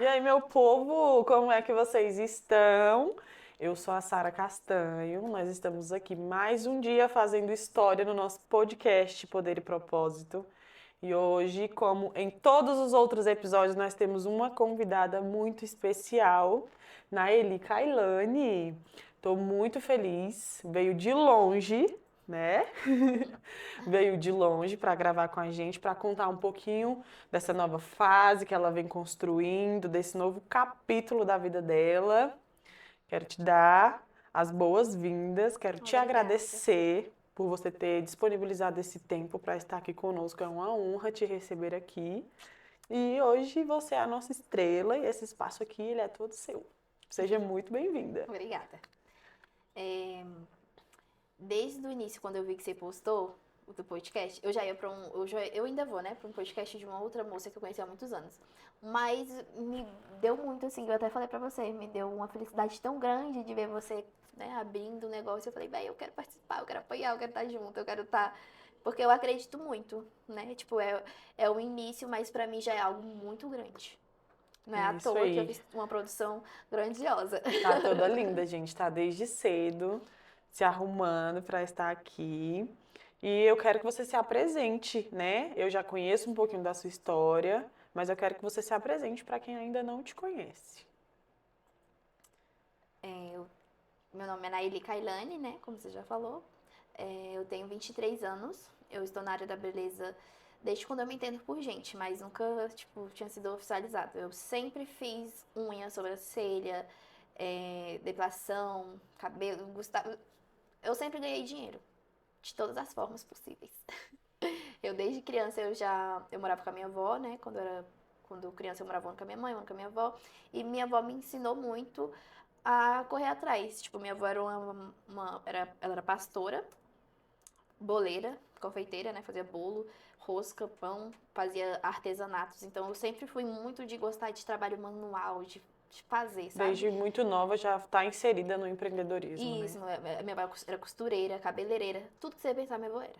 aí, meu povo, como é que vocês estão? Eu sou a Sara Castanho, nós estamos aqui mais um dia fazendo história no nosso podcast Poder e Propósito. E hoje, como em todos os outros episódios, nós temos uma convidada muito especial, Naeli Kailane. Estou muito feliz, veio de longe, né? Veio de longe para gravar com a gente, para contar um pouquinho dessa nova fase que ela vem construindo, desse novo capítulo da vida dela. Quero te dar as boas-vindas, quero te Obrigada. agradecer por você ter disponibilizado esse tempo para estar aqui conosco. É uma honra te receber aqui. E hoje você é a nossa estrela e esse espaço aqui ele é todo seu. Seja muito bem-vinda. Obrigada. Desde o início, quando eu vi que você postou o do podcast, eu já ia pra eu ainda vou, né, pra um podcast de uma outra moça que eu conheci há muitos anos. Mas me deu muito, assim, eu até falei pra você, me deu uma felicidade tão grande de ver você, né, abrindo o negócio. Eu falei, bem, eu quero participar, eu quero apoiar, eu quero estar junto, eu quero estar... Porque eu acredito muito, né, tipo, é o início, mas pra mim já é algo muito grande. Não é É à isso toa que eu aí. fiz uma produção grandiosa. Tá toda linda, gente. Tá desde cedo se arrumando para estar aqui. E eu quero que você se apresente, né? Eu já conheço um pouquinho da sua história, mas eu quero que você se apresente para quem ainda não te conhece. Meu nome é Naili Kailane, né? Como você já falou. Eu tenho 23 anos. Eu estou na área da beleza desde quando eu me entendo por gente, mas nunca, tipo, tinha sido oficializado. Eu sempre fiz unha, sobrancelha, depilação, cabelo. Eu sempre ganhei dinheiro, de todas as formas possíveis. Eu, desde criança, eu morava com a minha avó, né? Quando criança, eu morava um com a minha mãe, um com a minha avó. E minha avó me ensinou muito a correr atrás. Tipo, minha avó era ela era pastora, boleira, confeiteira, né? Fazia bolo, rosca, pão, fazia artesanatos. Então, eu sempre fui muito de gostar de trabalho manual, de fazer, sabe? Desde muito nova já está inserida no empreendedorismo, né? Isso, minha avó era costureira, cabeleireira, tudo que você pensar, minha avó era.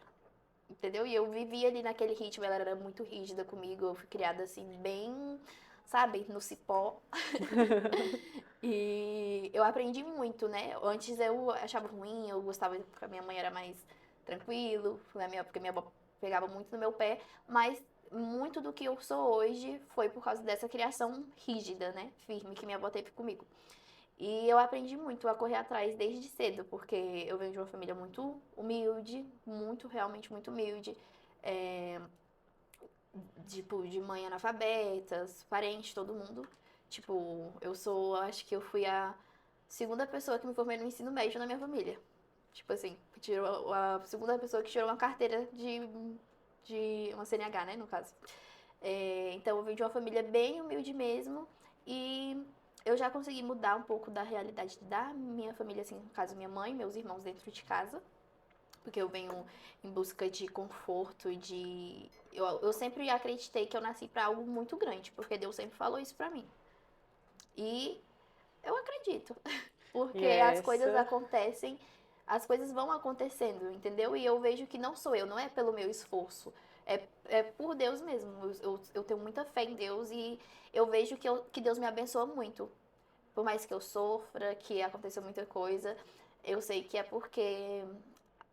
Entendeu? E eu vivia ali naquele ritmo, ela era muito rígida comigo, eu fui criada assim, bem, sabe, no cipó. E eu aprendi muito, né? Antes eu achava ruim, eu gostava porque a minha mãe era mais tranquilo, porque minha avó pegava muito no meu pé, mas muito do que eu sou hoje foi por causa dessa criação rígida, né? Firme que minha avó teve comigo. E eu aprendi muito a correr atrás desde cedo, porque eu venho de uma família muito humilde, muito, realmente muito humilde. É, tipo, de mãe analfabetas, parentes, todo mundo. Tipo, acho que eu fui a segunda pessoa que me formei no ensino médio na minha família. Tipo assim, tirou a segunda pessoa que tirou uma carteira de uma CNH, né, no caso. Então eu vim de uma família bem humilde mesmo e eu já consegui mudar um pouco da realidade da minha família, assim, no caso minha mãe, meus irmãos dentro de casa, porque eu venho em busca de conforto e de... Eu sempre acreditei que eu nasci para algo muito grande, porque Deus sempre falou isso pra mim. E eu acredito, E porque essa, as coisas vão acontecendo, entendeu? E eu vejo que não sou eu, não é pelo meu esforço, é por Deus mesmo. Eu tenho muita fé em Deus e eu vejo que Deus me abençoa muito. Por mais que eu sofra, que aconteça muita coisa, eu sei que é porque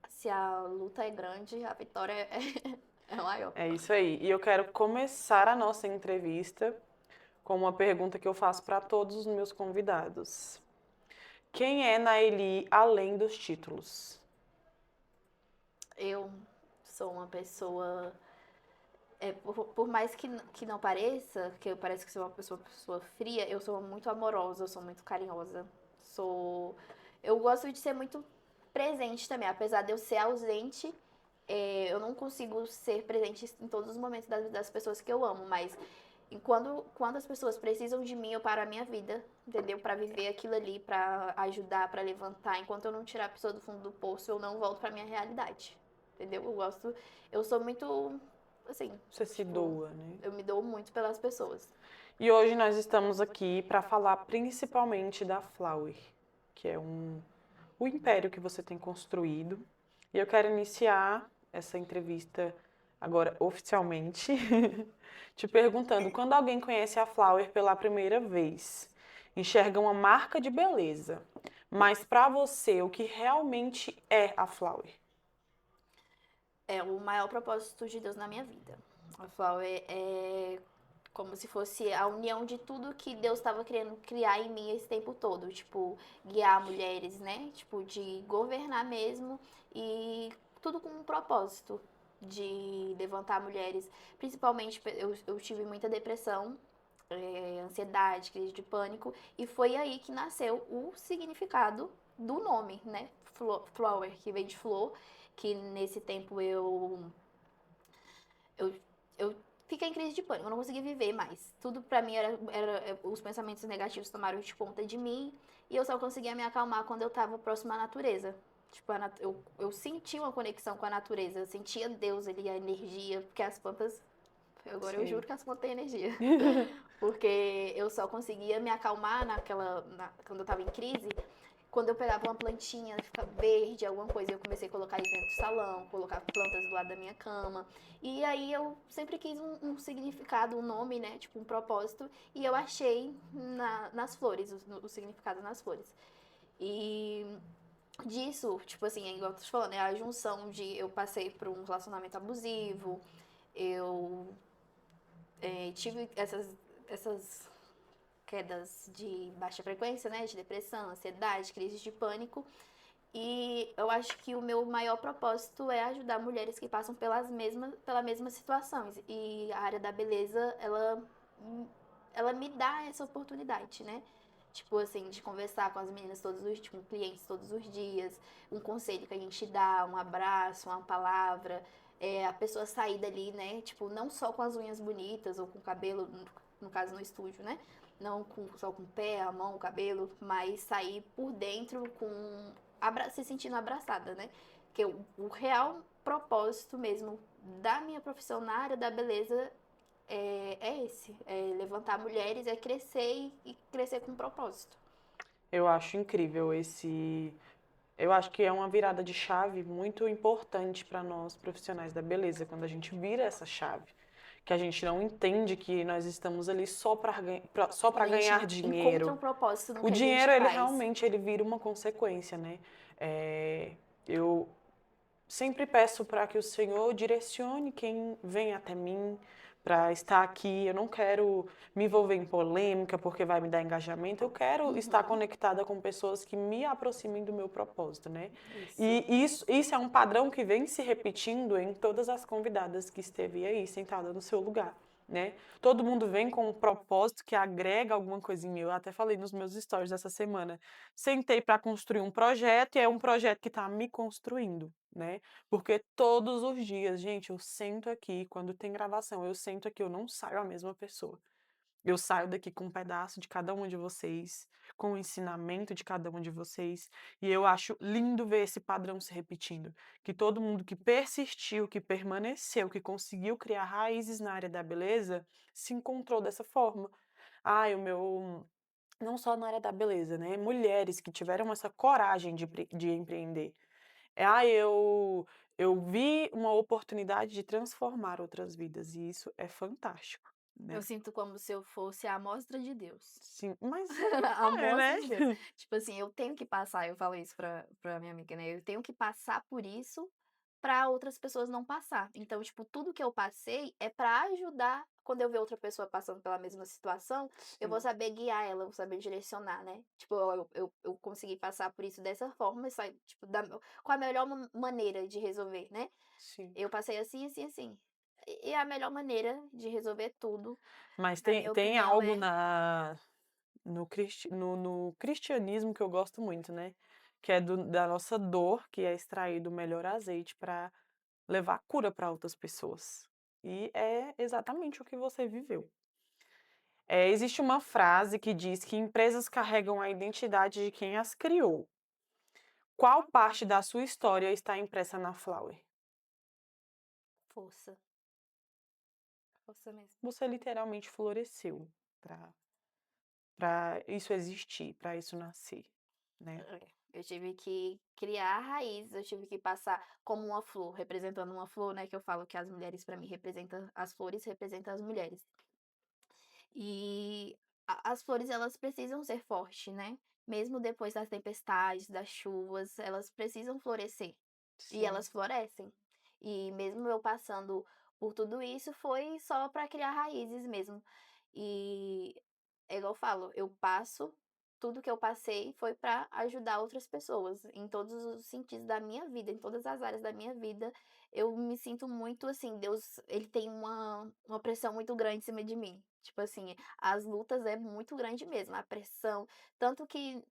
se a luta é grande, a vitória é maior. é isso aí. E eu quero começar a nossa entrevista com uma pergunta que eu faço para todos os meus convidados. Quem é Naeli além dos títulos? Eu sou uma pessoa. Por mais que não pareça, que eu pareça que sou uma pessoa fria, eu sou muito amorosa, eu sou muito carinhosa. Sou. Eu gosto de ser muito presente também, apesar de eu ser ausente, eu não consigo ser presente em todos os momentos da vida das pessoas que eu amo, mas quando as pessoas precisam de mim, eu paro a minha vida, entendeu? Pra viver aquilo ali, pra ajudar, pra levantar. Enquanto eu não tirar a pessoa do fundo do poço, eu não volto pra minha realidade, entendeu? Eu sou muito, assim, Você se tipo, doa, né? eu me dou muito pelas pessoas. E hoje nós estamos aqui para falar principalmente da Flower, que é o império que você tem construído. E eu quero iniciar essa entrevista Agora, oficialmente, te perguntando, quando alguém conhece a Flower pela primeira vez, enxerga uma marca de beleza, mas para você, o que realmente é a Flower? É o maior propósito de Deus na minha vida. A Flower é como se fosse a união de tudo que Deus estava querendo criar em mim esse tempo todo. Tipo, guiar mulheres, né? Tipo, de governar mesmo e tudo com um propósito de levantar mulheres. Principalmente, eu tive muita depressão, ansiedade, crise de pânico. E foi aí que nasceu o significado do nome, né? Flower, que vem de flor. Que nesse tempo eu, eu fiquei em crise de pânico, eu não conseguia viver mais. Tudo pra mim os pensamentos negativos tomaram de conta de mim e eu só conseguia me acalmar quando eu tava próximo à natureza. Tipo, eu sentia uma conexão com a natureza, eu sentia Deus ali, a energia, porque as plantas, agora eu Sim. juro que as plantas têm energia. Porque eu só conseguia me acalmar quando eu tava em crise quando eu pegava uma plantinha, fica verde, alguma coisa, eu comecei a colocar isso dentro do salão, colocar plantas do lado da minha cama. E aí eu sempre quis um significado, um nome, né? Tipo, um propósito. E eu achei nas flores, o significado nas flores. E disso, tipo assim, é igual eu tô te falando, é a junção de eu passei por um relacionamento abusivo, eu tive essas quedas de baixa frequência, né? De depressão, ansiedade, crise de pânico. E eu acho que o meu maior propósito é ajudar mulheres que passam pelas mesmas situações. E a área da beleza, ela me dá essa oportunidade, né? Tipo assim, de conversar com as meninas com clientes todos os dias, um conselho que a gente dá, um abraço, uma palavra, a pessoa sair dali, né? Tipo, não só com as unhas bonitas ou com o cabelo, no caso no estúdio, né? Não só com o pé, a mão, o cabelo, mas sair por dentro se sentindo abraçada, né? Que o real propósito mesmo da minha profissão na área da beleza é esse, é levantar mulheres, é crescer e crescer com propósito. Eu acho incrível esse. Eu acho que é uma virada de chave muito importante para nós profissionais da beleza, quando a gente vira essa chave. Que a gente não entende que nós estamos ali só para Quando a ganhar gente encontra dinheiro. um propósito no O que a gente dinheiro, ele faz. realmente ele vira uma consequência, né? É, eu sempre peço para que o Senhor direcione quem vem até mim para estar aqui. Eu não quero me envolver em polêmica porque vai me dar engajamento. Eu quero estar Uhum, conectada com pessoas que me aproximem do meu propósito, né? isso. E isso é um padrão que vem se repetindo em todas as convidadas que esteve aí sentada no seu lugar. Né? Todo mundo vem com um propósito que agrega alguma coisa em mim. Eu até falei nos meus stories essa semana. Sentei para construir um projeto e é um projeto que está me construindo, né? Porque todos os dias, gente, eu sento aqui, quando tem gravação, eu sento aqui, eu não saio a mesma pessoa. Eu saio daqui com um pedaço de cada um de vocês, com o ensinamento de cada um de vocês, e eu acho lindo ver esse padrão se repetindo. Que todo mundo que persistiu, que permaneceu, que conseguiu criar raízes na área da beleza, se encontrou dessa forma. Ai, o meu. Não só na área da beleza, né? Mulheres que tiveram essa coragem de empreender. Eu vi uma oportunidade de transformar outras vidas, e isso é fantástico, Eu né? sinto como se eu fosse a amostra de Deus. Sim, mas A é, amostra né? de Deus. Tipo assim, eu tenho que passar, eu falo isso pra minha amiga, né? Eu tenho que passar por isso pra outras pessoas não passar. Então, tipo, tudo que eu passei é pra ajudar. Quando eu ver outra pessoa passando pela mesma situação, eu vou Sim, saber guiar ela, eu vou saber direcionar, né? Tipo, eu consegui passar por isso dessa forma, tipo, qual a melhor maneira de resolver, né? sim. Eu passei assim, assim, assim. E a melhor maneira de resolver tudo, Mas na tem, minha tem opinião, algo no cristianismo que eu gosto muito, né? Que é da nossa dor, que é extraído o melhor azeite para levar cura para outras pessoas. E é exatamente o que você viveu. Existe uma frase que diz que empresas carregam a identidade de quem as criou. Qual parte da sua história está impressa na Flower? força. Força mesmo. Você literalmente floresceu para isso existir, para isso nascer, né? Eu tive que criar raízes, eu tive que passar como uma flor, representando uma flor, né, que eu falo que as mulheres para mim representam as flores representam as mulheres. E as flores elas precisam ser fortes, né, mesmo depois das tempestades, das chuvas, elas precisam florescer. E Sim. elas florescem. E mesmo eu passando por tudo isso, foi só para criar raízes mesmo. E é igual eu falo, eu passo tudo que eu passei foi para ajudar outras pessoas, em todos os sentidos da minha vida, em todas as áreas da minha vida. Eu me sinto muito assim, Deus, ele tem uma pressão muito grande em cima de mim. Tipo assim, as lutas é muito grande mesmo, a pressão, tanto que,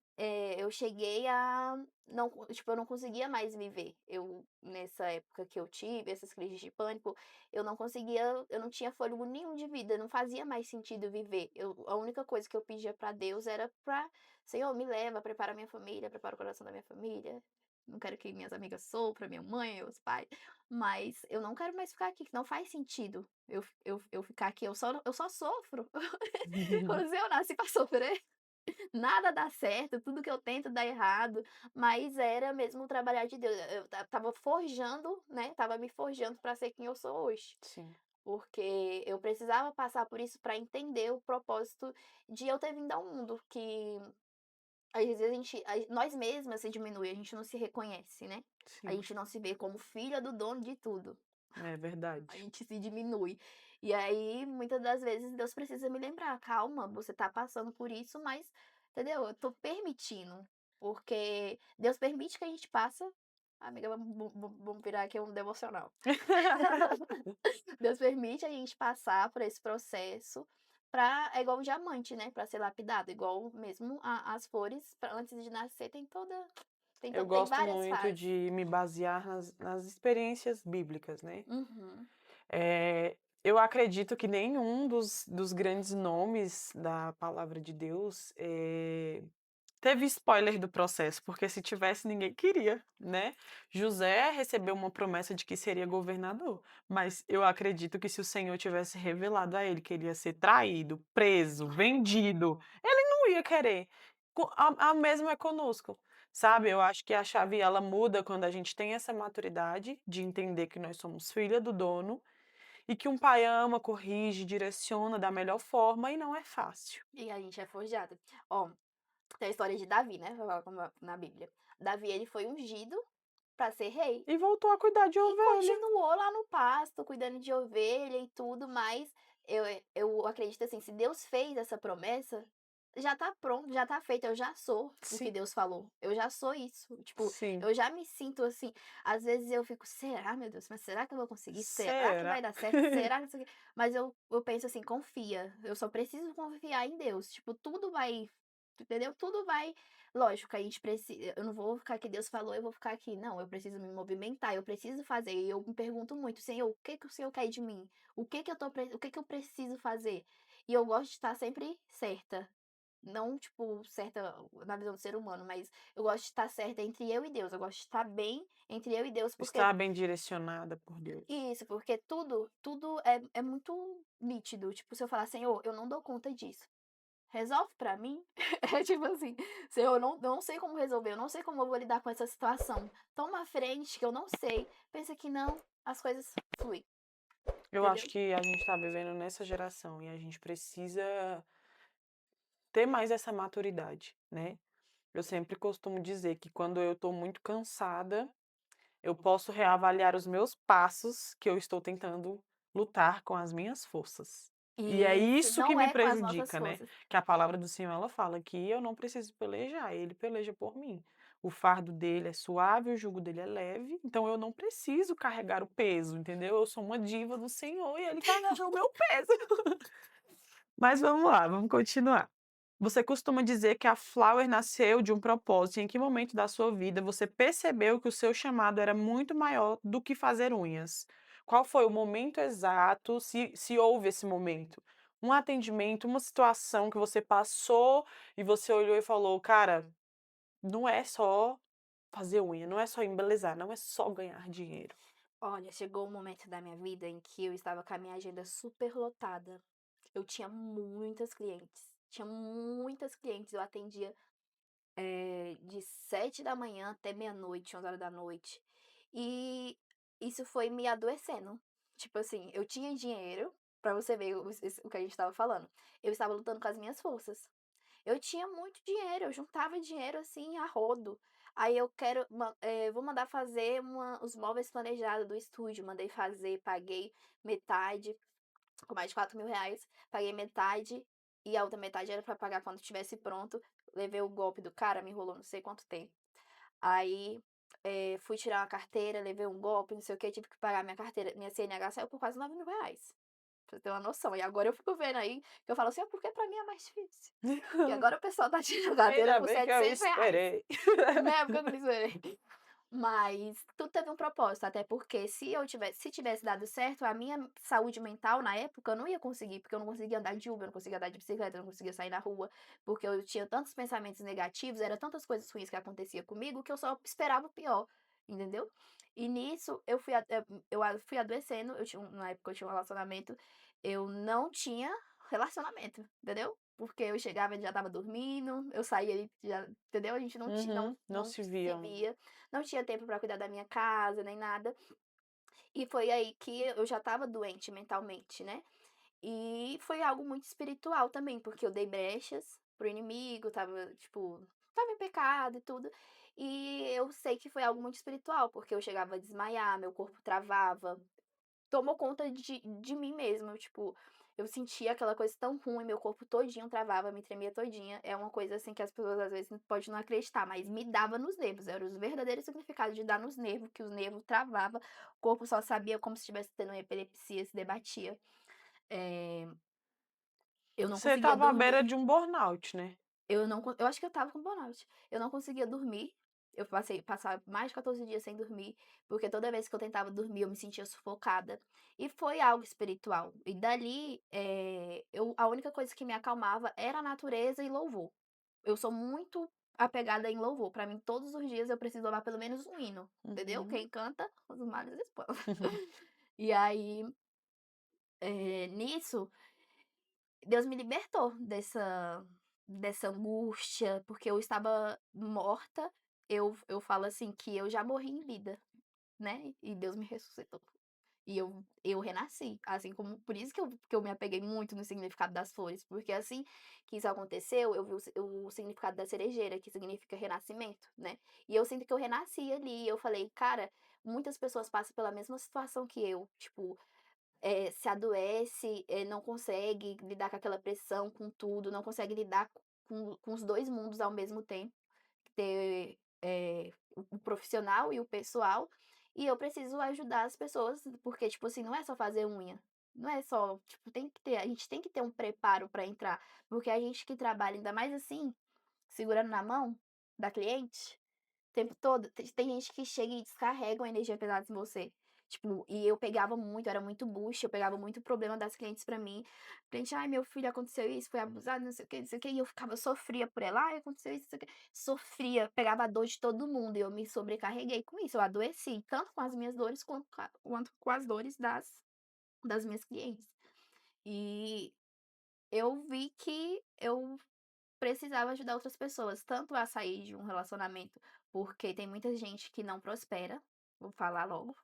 eu cheguei a não tipo, eu não conseguia mais viver. Eu nessa época que eu tive essas crises de pânico, eu não tinha fôlego nenhum de vida, não fazia mais sentido viver. A única coisa que eu pedia pra Deus era pra: "Senhor, me leva, prepara minha família, prepara o coração da minha família. Não quero que minhas amigas sofram, minha mãe, meus pais, mas eu não quero mais ficar aqui, que não faz sentido eu ficar aqui, eu só sofro. Eu nasci pra sofrer". Nada dá certo, tudo que eu tento dá errado, mas era mesmo o trabalhar de Deus. Eu estava forjando, né, estava me forjando para ser quem eu sou hoje, Sim, porque eu precisava passar por isso para entender o propósito de eu ter vindo ao mundo, que às vezes nós mesmas se diminui, a gente não se reconhece, né, a sim, gente não se vê como filha do dono de tudo. é A verdade. gente se diminui. E aí, muitas das vezes, Deus precisa me lembrar: "Calma, você tá passando por isso, mas", entendeu? Eu tô permitindo, porque Deus permite que a gente passa amiga, vamos virar aqui um devocional. Deus permite a gente passar por esse processo pra é igual um diamante, né, pra ser lapidado, igual mesmo a as flores pra antes de nascer Eu tem gosto várias muito fases. de me basear nas experiências bíblicas, né. Uhum. Eu acredito que nenhum dos grandes nomes da palavra de Deus, teve spoiler do processo, porque se tivesse ninguém queria, né. José recebeu uma promessa de que seria governador, mas eu acredito que se o Senhor tivesse revelado a ele que ele ia ser traído, preso, vendido, ele não ia querer. A mesma é conosco, sabe. Eu acho que a chave ela muda quando a gente tem essa maturidade de entender que nós somos filha do dono e que um pai ama, corrige, direciona da melhor forma e não é fácil. E a gente é forjada. Ó, tem a história de Davi, né, como na Bíblia. Davi, ele foi ungido para ser rei E voltou a cuidar de e ovelha. continuou lá no pasto, cuidando de ovelha e tudo, mas eu acredito assim, se Deus fez essa promessa, já tá pronto, já tá feito, eu já sou o que Sim, Deus falou, eu já sou isso, tipo, sim. eu já me sinto assim, às vezes eu fico: "Será, meu Deus, mas será que eu vou conseguir? Será que vai Será? dar certo? Será que não sei o quê?" Mas eu penso assim: "Confia, eu só preciso confiar em Deus", tipo, tudo vai entendeu? Tudo vai lógico que a gente precisa eu não vou ficar aqui, Deus falou, eu vou ficar aqui, não, eu preciso me movimentar, eu preciso fazer, e eu me pergunto muito: "Senhor, o que que o Senhor quer de mim? O que que eu preciso fazer?" E eu gosto de estar sempre certa, não, tipo, certa na visão do ser humano, mas eu gosto de estar certa entre eu e Deus, eu gosto de estar bem entre eu e Deus, porque Estar bem direcionada por Deus. isso, porque tudo é muito nítido, tipo, se eu falar: "Senhor, eu não dou conta disso". Resolve pra mim? É tipo assim: "Senhor, eu não sei como resolver, eu não sei como eu vou lidar com essa situação. Toma a frente que eu não sei". Pensa que não, as coisas fluem, Eu acho entendeu? que a gente está vivendo nessa geração e a gente precisa ter mais essa maturidade, né. Eu sempre costumo dizer que quando eu estou muito cansada, eu posso reavaliar os meus passos que eu estou tentando lutar com as minhas forças. E é Isso, isso que não me é com as nossas prejudica, né, forças. que a palavra do Senhor ela fala que eu não preciso pelejar, ele peleja por mim. O fardo dele é suave, o jugo dele é leve, então eu não preciso carregar o peso, entendeu. Eu sou uma diva do Senhor e ele carrega o meu peso. Mas vamos lá, vamos continuar. Você costuma dizer que a Flower nasceu de um propósito. Em que momento da sua vida você percebeu que o seu chamado era muito maior do que fazer unhas? Qual foi o momento exato, se houve esse momento? Um atendimento, uma situação que você passou e você olhou e falou: "Cara, não é só fazer unha, não é só embelezar, não é só ganhar dinheiro". Olha, chegou um momento da minha vida em que eu estava com a minha agenda super lotada. Eu tinha muitas clientes, eu atendia de 7 da manhã até meia-noite, 11 horas da noite. E isso foi me adoecendo. Tipo assim, eu tinha dinheiro, pra você ver o que a gente estava falando. Eu estava lutando com as minhas forças. Eu tinha muito dinheiro, eu juntava dinheiro assim a rodo. Aí eu vou mandar fazer os móveis planejados do estúdio. Mandei fazer, paguei metade, com mais de R$ 4.000. Paguei metade e a outra metade era pra pagar quando estivesse pronto. Levei o golpe do cara, me enrolou não sei quanto tempo. Aí fui tirar uma carteira, levei um golpe, não sei o que, tive que pagar minha carteira. Minha CNH saiu por quase R$ 9.000. Pra você ter uma noção. E agora eu fico vendo aí, que eu falo assim, porque pra mim é mais difícil. E agora o pessoal tá tirando carteira Ainda por bem que eu R$ 700. esperei. Né? Porque eu não esperei. Mas tudo teve um propósito, até porque se tivesse dado certo, a minha saúde mental na época eu não ia conseguir, porque eu não conseguia andar de Uber, eu não conseguia andar de bicicleta, eu não conseguia sair na rua, porque eu tinha tantos pensamentos negativos, era tantas coisas ruins que acontecia comigo que eu só esperava o pior, entendeu? E nisso eu fui adoecendo, na época eu tinha um relacionamento, eu não tinha relacionamento, entendeu? Porque eu chegava, ele já tava dormindo, eu saía, ele já, entendeu? A gente Uhum, não não se se viam. via, não tinha tempo pra cuidar da minha casa, nem nada. E foi aí que eu já estava doente mentalmente, né. E foi algo muito espiritual também, porque eu dei brechas pro inimigo, estava em pecado e tudo. E eu sei que foi algo muito espiritual, porque eu chegava a desmaiar, meu corpo travava, tomou conta de mim mesma, eu sentia aquela coisa tão ruim, meu corpo todinho travava, me tremia todinha. É uma coisa, assim, que as pessoas às vezes podem não acreditar, mas me dava nos nervos, era os verdadeiros significados de dar nos nervos, que os nervos travava, o corpo só sabia como se estivesse tendo uma epilepsia, se debatia. Eh, eu não Você conseguia tava à beira dormir. de um burnout, né? Eu acho que eu estava com burnout. Eu não conseguia dormir. Eu passar mais de 14 dias sem dormir, porque toda vez que eu tentava dormir, eu me sentia sufocada. E foi algo espiritual. E dali, a única coisa que me acalmava era a natureza e louvor. Eu sou muito apegada em louvor. Pra mim, todos os dias eu preciso louvar pelo menos um hino, entendeu? Uhum. Quem canta, os males espanta. E aí, nisso, Deus me libertou dessa angústia, porque eu estava morta. Eu falo assim que eu já morri em vida, né, e Deus me ressuscitou. E eu renasci, assim como por isso que eu me apeguei muito no significado das flores, porque assim que isso aconteceu, eu vi o significado da cerejeira, que significa renascimento, né, e eu sinto que eu renasci ali, e eu falei: "Cara, muitas pessoas passam pela mesma situação que eu, tipo, se adoece, não consegue lidar com aquela pressão, com tudo, não consegue lidar com os 2 mundos ao mesmo tempo, ter, o profissional e o pessoal, e eu preciso ajudar as pessoas, porque, tipo assim, não é só fazer unha, não é só tipo, a gente tem que ter um preparo para entrar, porque a gente que trabalha, ainda mais assim, segurando na mão da cliente o tempo todo. Tem gente que chega e descarrega uma energia pesada em você. Tipo, e eu pegava muito, era muito bucha, eu pegava muito problema das clientes pra mim. Cliente: "Ai, meu filho, aconteceu isso, foi abusado, não sei o quê, não sei o quê", e eu sofria por ela: "Ai, aconteceu isso, não sei o quê", sofria, pegava a dor de todo mundo e eu me sobrecarreguei com isso, eu adoeci, tanto com as minhas dores quanto com as dores das minhas clientes. E eu vi que eu precisava ajudar outras pessoas, tanto a sair de um relacionamento, porque tem muita gente que não prospera, vou falar logo,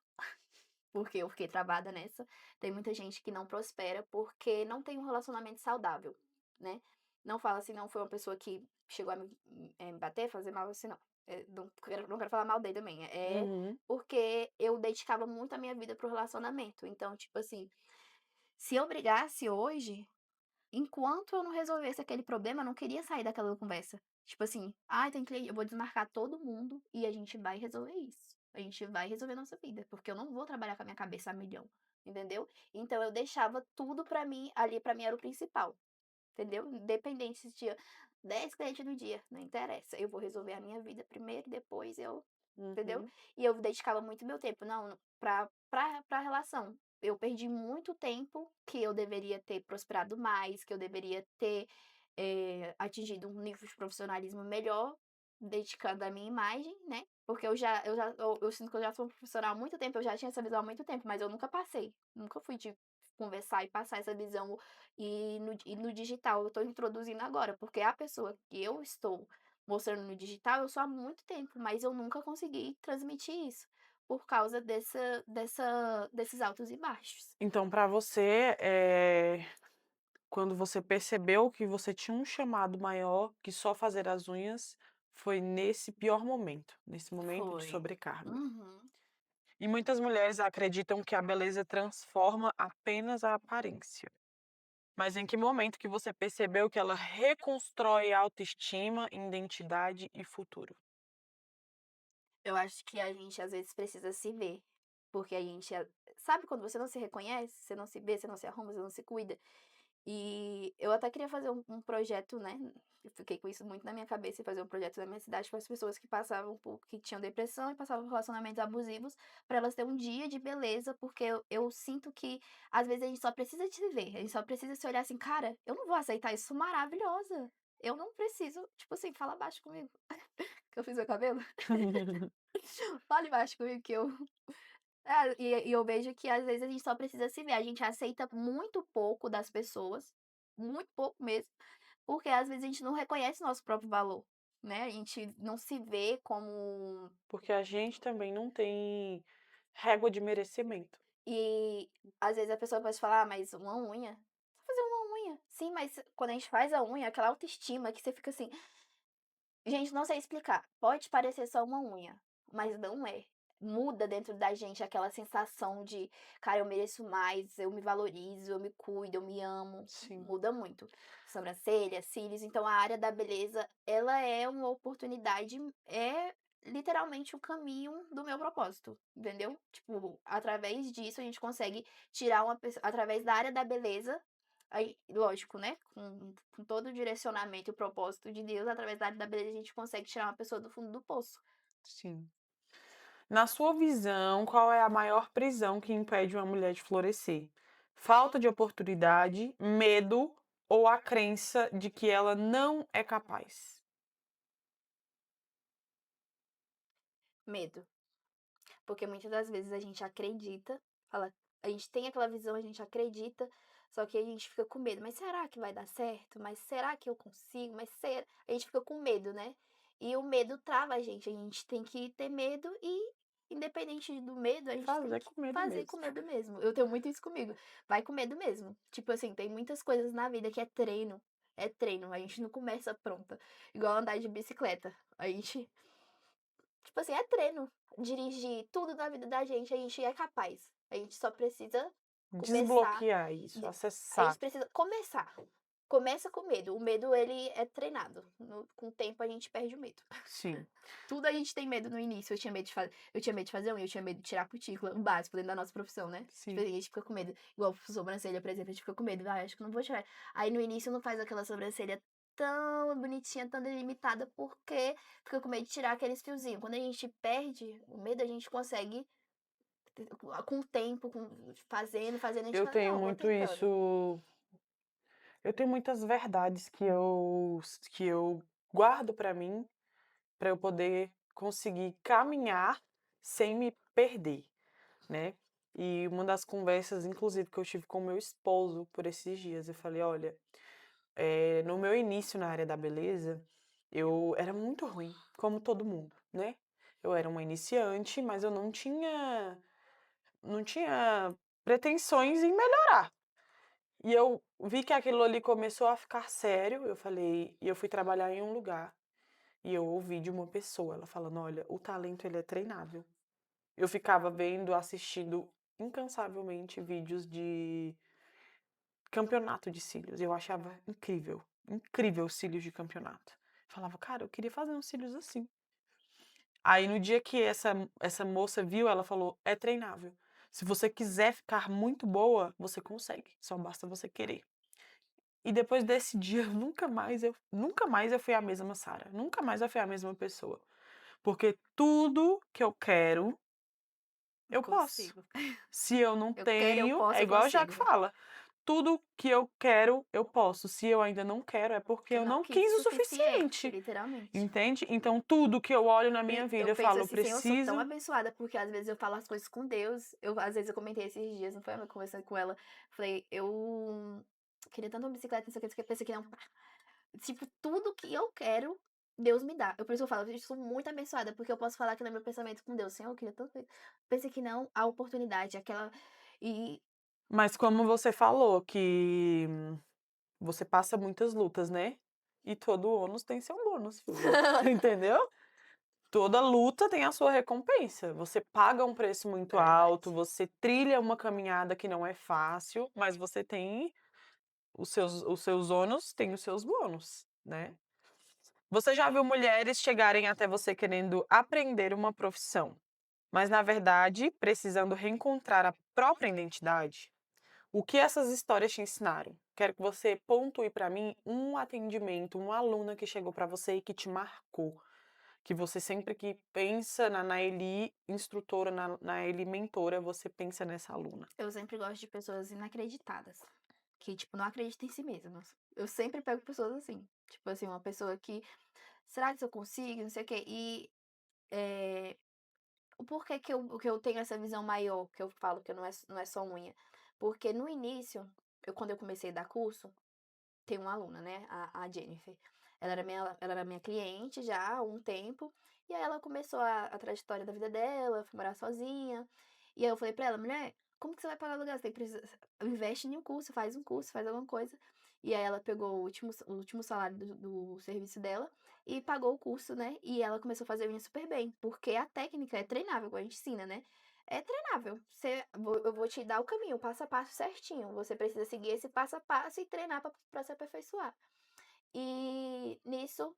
porque eu fiquei travada nessa. Tem muita gente que não prospera porque não tem um relacionamento saudável, né. Não fala assim, não foi uma pessoa que chegou a me bater, fazer mal, assim, não. Não quero falar mal dele também, Uhum. porque eu dedicava muito a minha vida para o relacionamento. Então, tipo assim, se eu brigasse hoje, enquanto eu não resolvesse aquele problema, eu não queria sair daquela conversa. Tipo assim: "Ai, tem cliente", eu vou desmarcar todo mundo e a gente vai resolver isso. A gente vai resolver nossa vida, porque eu não vou trabalhar com a minha cabeça a milhão, entendeu? Então eu deixava tudo pra mim, ali pra mim era o principal, entendeu? Independente se tinha 10 clientes no dia, não interessa, eu vou resolver a minha vida primeiro, depois eu, entendeu? Uhum. E eu dedicava muito meu tempo, não, pra relação. Eu perdi muito tempo que eu deveria ter prosperado mais, que eu deveria ter, atingido um nível de profissionalismo melhor, dedicando à minha imagem, né, porque eu sinto que eu já sou profissional há muito tempo, eu já tinha essa visão há muito tempo, mas eu nunca passei, nunca fui de conversar e passar essa visão, e no digital eu estou introduzindo agora, porque a pessoa que eu estou mostrando no digital, eu sou há muito tempo, mas eu nunca consegui transmitir isso, por causa desses altos e baixos. Então, para você, quando você percebeu que você tinha um chamado maior que só fazer as unhas, foi nesse pior momento, nesse momento de Foi. sobrecarga. Uhum. E muitas mulheres acreditam que a beleza transforma apenas a aparência. Mas em que momento que você percebeu que ela reconstrói autoestima, identidade e futuro? Eu acho que a gente às vezes precisa se ver, porque a gente sabe quando você não se reconhece, você não se vê, você não se arruma, você não se cuida. E eu até queria fazer um projeto, né, eu fiquei com isso muito na minha cabeça, e fazer um projeto na minha cidade para as pessoas que passavam que tinham depressão e passavam por relacionamentos abusivos, para elas terem um dia de beleza, porque eu sinto que às vezes a gente só precisa de se ver, a gente só precisa se olhar assim: "Cara, eu não vou aceitar isso, sou maravilhosa, eu não preciso", tipo assim, fala baixo comigo, que eu fiz meu cabelo. Fale baixo comigo que eu e eu vejo que às vezes a gente só precisa se ver, a gente aceita muito pouco das pessoas, muito pouco mesmo, porque às vezes a gente não reconhece nosso próprio valor, né, a gente não se vê como Porque a gente também não tem régua de merecimento. e às vezes a pessoa pode falar: "Ah, mas uma unha? Só fazer uma unha". Sim, mas quando a gente faz a unha, aquela autoestima que você fica assim gente, não sei explicar. Pode parecer só uma unha, mas não é. Muda dentro da gente aquela sensação de: "Cara, eu mereço mais, eu me valorizo, eu me cuido, eu me amo". Sim, Muda muito. Sobrancelha, cílios, então a área da beleza, ela é uma oportunidade, é literalmente o caminho do meu propósito, entendeu? Tipo, através disso a gente consegue tirar uma pessoa através da área da beleza. Aí, lógico, né, com todo o direcionamento e o propósito de Deus, através da área da beleza, a gente consegue tirar uma pessoa do fundo do poço. sim. Na sua visão, qual é a maior prisão que impede uma mulher de florescer? Falta de oportunidade, medo ou a crença de que ela não é capaz? Medo. Porque muitas das vezes a gente acredita, fala a gente tem aquela visão, a gente acredita, só que a gente fica com medo: "Mas será que vai dar certo? Mas será que eu consigo? Mas será", a gente fica com medo, né. E o medo trava a gente tem que ter medo e, independente do medo, a gente tem Fazer que com medo fazer com mesmo. medo mesmo. Eu tenho muito isso comigo, vai com medo mesmo. Tipo assim, tem muitas coisas na vida que é treino, a gente não começa pronta. Igual andar de bicicleta, a gente tipo assim, é treino. Dirigir, tudo na vida da gente, a gente é capaz. A gente só precisa começar, Desbloquear isso, de a acessar. gente precisa começar. Começa com medo, o medo ele é treinado, com o tempo a gente perde o medo. Sim, Tudo a gente tem medo no início, eu tinha medo de fazer unha, eu tinha medo de tirar a cutícula, o básico dentro da nossa profissão, né. Tipo, a sim. gente fica com medo, igual sobrancelha, por exemplo, a gente fica com medo: "Ai, acho que eu não vou tirar". Aí no início não faz aquela sobrancelha tão bonitinha, tão delimitada, porque fica com medo de tirar aqueles fiozinhos. Quando a gente perde o medo, a gente consegue, com o tempo, fazendo, a gente Eu fala: tenho "Não, vou muito tentando". isso. Eu tenho muitas verdades que eu guardo para mim, para eu poder conseguir caminhar sem me perder, né. E uma das conversas, inclusive, que eu tive com o meu esposo por esses dias, eu falei: "Olha, no meu início na área da beleza, eu era muito ruim, como todo mundo, né. Eu era uma iniciante, mas eu não tinha pretensões em melhorar. E eu vi que aquilo ali começou a ficar sério, eu fui trabalhar em um lugar, e eu ouvi de uma pessoa, ela falando: "Olha, o talento ele é treinável". Eu ficava vendo, assistindo incansavelmente vídeos de campeonato de cílios, eu achava incrível, incrível os cílios de campeonato. Falava: "Cara, eu queria fazer uns cílios assim". Aí no dia que essa moça viu, ela falou: "É treinável. Se você quiser ficar muito boa, você consegue, só basta você querer". E depois desse dia, nunca mais eu fui a mesma Sara, nunca mais eu fui a mesma pessoa, porque tudo que eu quero, Eu eu posso. consigo. Se eu não Eu quero, eu tenho, posso, é eu igual a Jaque consigo. fala: "Tudo que eu quero, eu posso. Se eu ainda não quero, é porque Que eu eu não não quis o quis o suficiente, suficiente", literalmente. entende? Então tudo que eu olho na minha vida, Eu eu penso falo: "Eu assim: "Senhor, eu sou tão preciso". abençoada", porque às vezes eu falo as coisas com Deus, às vezes eu comentei esses dias, não foi, eu conversando com ela, falei: "Eu queria tanto uma bicicleta, não sei o que, pensei que não". Tipo, tudo que eu quero, Deus me dá. Por isso eu falo, eu sou muito abençoada, porque eu posso falar que no meu pensamento com Deus, Senhor, eu queria tanto. Pensei que não, a oportunidade, aquela. E. Mas como você falou que você passa muitas lutas, né? E todo ônus tem seu bônus, filha. Entendeu? Toda luta tem a sua recompensa. Você paga um preço muito alto, Verdade. você trilha uma caminhada que não é fácil, mas você tem os seus ônus, tem os seus bônus, né? Você já viu mulheres chegarem até você querendo aprender uma profissão, mas na verdade precisando reencontrar a própria identidade? O que essas histórias te ensinaram? Quero que você pontue para mim um atendimento, uma aluna que chegou para você e que te marcou. Que você sempre que pensa na Naeli instrutora, na Naeli mentora, você pensa nessa aluna. Eu sempre gosto de pessoas inacreditadas. Que, tipo, não acreditam em si mesmas. Eu sempre pego pessoas assim. Tipo assim, uma pessoa que. Será que eu consigo? Não sei o quê. E. O porquê que eu tenho essa visão maior, que eu falo que não é só unha? Porque no início, quando eu comecei a dar curso, tem uma aluna, né, a Jennifer. Ela era minha cliente já há um tempo, e aí ela começou a trajetória da vida dela, foi morar sozinha. E aí eu falei pra ela, mulher, como que você vai pagar aluguel? Você tem que investe em um curso, faz alguma coisa. E aí ela pegou o último salário do serviço dela e pagou o curso, né? E ela começou a fazer unha super bem, porque a técnica é treinável, igual a gente ensina, né? É treinável. Eu vou te dar o caminho, o passo a passo certinho. Você precisa seguir esse passo a passo e treinar pra se aperfeiçoar. E nisso,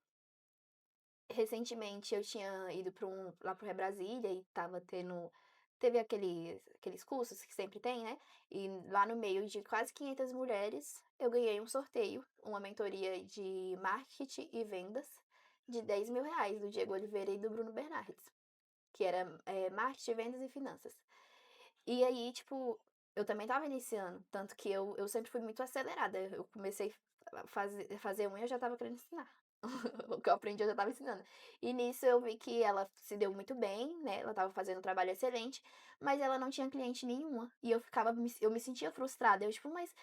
recentemente eu tinha ido lá pro Brasília e teve aqueles cursos que sempre tem, né? E lá no meio de quase 500 mulheres, eu ganhei um sorteio, uma mentoria de marketing e vendas de R$ 10.000, do Diego Oliveira e do Bruno Bernardes, que era marketing, vendas e finanças. E aí, tipo, eu também tava iniciando, tanto que eu sempre fui muito acelerada. Eu comecei a fazer unha, eu já tava querendo ensinar. O que eu aprendi, eu já tava ensinando. E nisso eu vi que ela se deu muito bem, né? Ela tava fazendo um trabalho excelente, mas ela não tinha cliente nenhuma. E eu me sentia frustrada. Eu, tipo, mas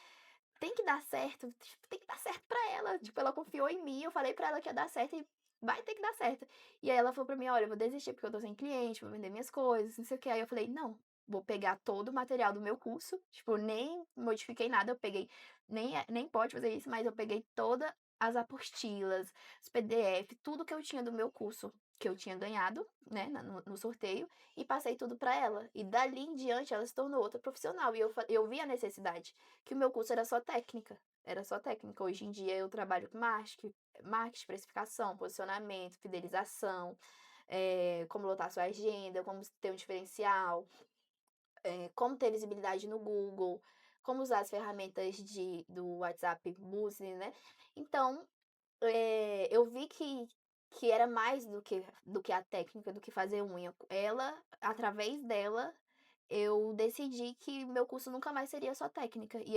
tem que dar certo, tipo, tem que dar certo pra ela. Tipo, ela confiou em mim, eu falei pra ela que ia dar certo e vai ter que dar certo. E aí ela falou pra mim, olha, eu vou desistir porque eu tô sem cliente, vou vender minhas coisas, não sei o que. Aí eu falei, não, vou pegar todo o material do meu curso, tipo, nem modifiquei nada, eu peguei, nem pode fazer isso, mas eu peguei todas as apostilas, os PDF, tudo que eu tinha do meu curso, que eu tinha ganhado, né, no sorteio, e passei tudo pra ela. E dali em diante ela se tornou outra profissional. E eu vi a necessidade, que o meu curso era só técnica. Era só técnica. Hoje em dia eu trabalho com marketing, precificação, posicionamento, fidelização, como lotar sua agenda, como ter um diferencial, como ter visibilidade no Google, como usar as ferramentas do WhatsApp Business, né? Então, eu vi que era mais do que a técnica, do que fazer unha. Através dela, eu decidi que meu curso nunca mais seria só técnica. E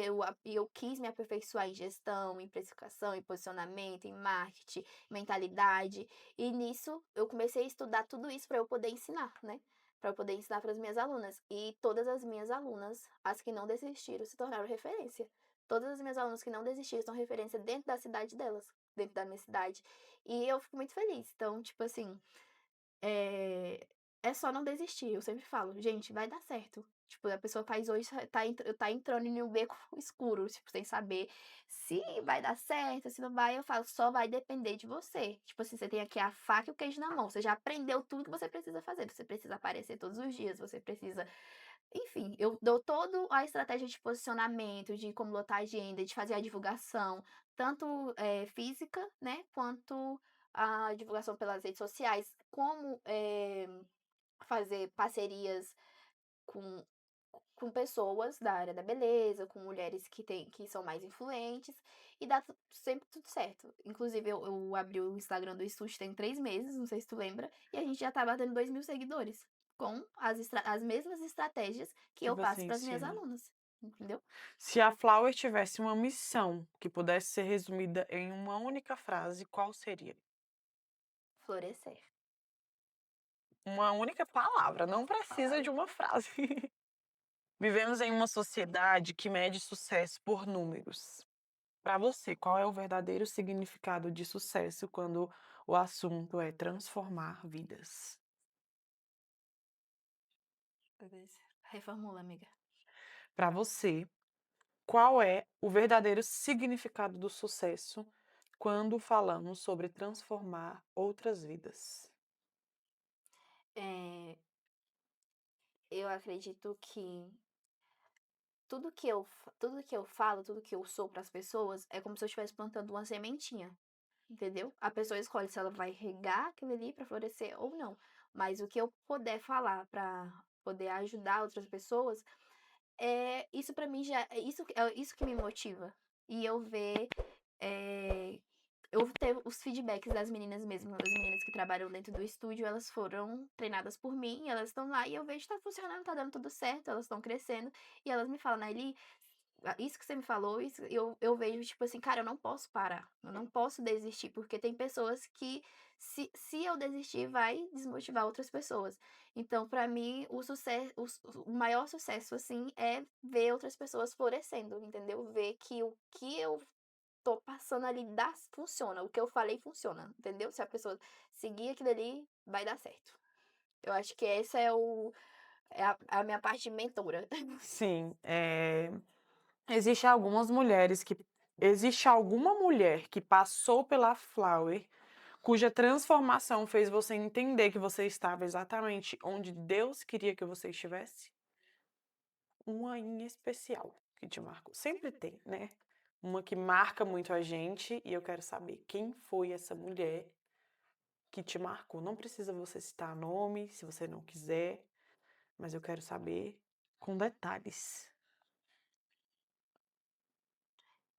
eu quis me aperfeiçoar em gestão, em precificação, em posicionamento, em marketing, mentalidade. E nisso, eu comecei a estudar tudo isso para eu poder ensinar, né? Para eu poder ensinar para as minhas alunas. E todas as minhas alunas, as que não desistiram, se tornaram referência. Todas as minhas alunas que não desistiram são referência dentro da cidade delas, dentro da minha cidade. E eu fico muito feliz. Então, tipo assim, é, é só não desistir. Eu sempre falo, gente, vai dar certo. Tipo, a pessoa faz hoje, tá entrando em um beco escuro, tipo, sem saber se vai dar certo, se não vai. Eu falo, só vai depender de você. Tipo assim, você tem aqui a faca e o queijo na mão. Você já aprendeu tudo que você precisa fazer. Você precisa aparecer todos os dias, você precisa. Enfim, eu dou toda a estratégia de posicionamento, de como lotar a agenda, de fazer a divulgação, tanto física, né, quanto a divulgação pelas redes sociais, como fazer parcerias com, com pessoas da área da beleza, com mulheres que são mais influentes, e dá sempre tudo certo. Inclusive, eu abri o Instagram do Estúdio tem 3 meses, não sei se tu lembra, e a gente já tá batendo 2.000 seguidores, com as mesmas estratégias que Que eu você passo para as minhas ensina. alunas, entendeu? Se a Flower tivesse uma missão que pudesse ser resumida em uma única frase, qual seria? Florescer. Uma única palavra, não precisa de uma frase. Vivemos em uma sociedade que mede sucesso por números. Para você, qual é o verdadeiro significado de sucesso quando O assunto é transformar vidas. Beleza. Reformula, amiga. Para você, qual é o verdadeiro significado do sucesso quando falamos sobre transformar outras vidas? É, eu acredito que tudo que eu falo, tudo que eu sou para as pessoas é como se eu estivesse plantando uma sementinha, entendeu? A pessoa escolhe se ela vai regar aquilo ali para florescer ou não. Mas o que eu puder falar para poder ajudar outras pessoas, isso para mim já é isso que me motiva. E eu ver eh, eu ter os feedbacks das meninas mesmo, as meninas que trabalham dentro do estúdio, elas foram treinadas por mim, elas estão lá e eu vejo que tá funcionando, tá dando tudo certo, elas estão crescendo, e elas me falam, Naili, isso que você me falou, isso, eu vejo, tipo assim, cara, eu não posso parar, eu não posso desistir, porque tem pessoas que, se eu desistir, vai desmotivar outras pessoas. Então, pra mim, o sucesso, o maior sucesso, assim, é ver outras pessoas florescendo, entendeu? Ver que o que eu tô passando ali funciona, o que eu falei funciona, entendeu? Se a pessoa seguir aquilo ali, vai dar certo. Eu acho que essa é a minha parte de mentora. Sim, existe algumas mulheres que existe alguma mulher que passou pela Flower, cuja transformação fez você entender que você estava exatamente onde Deus queria que você estivesse? Uma em especial que te marcou. Sempre tem, né? Uma que marca muito a gente e eu quero saber quem foi essa mulher que te marcou. Não precisa você citar nome, se você não quiser, mas eu quero saber com detalhes.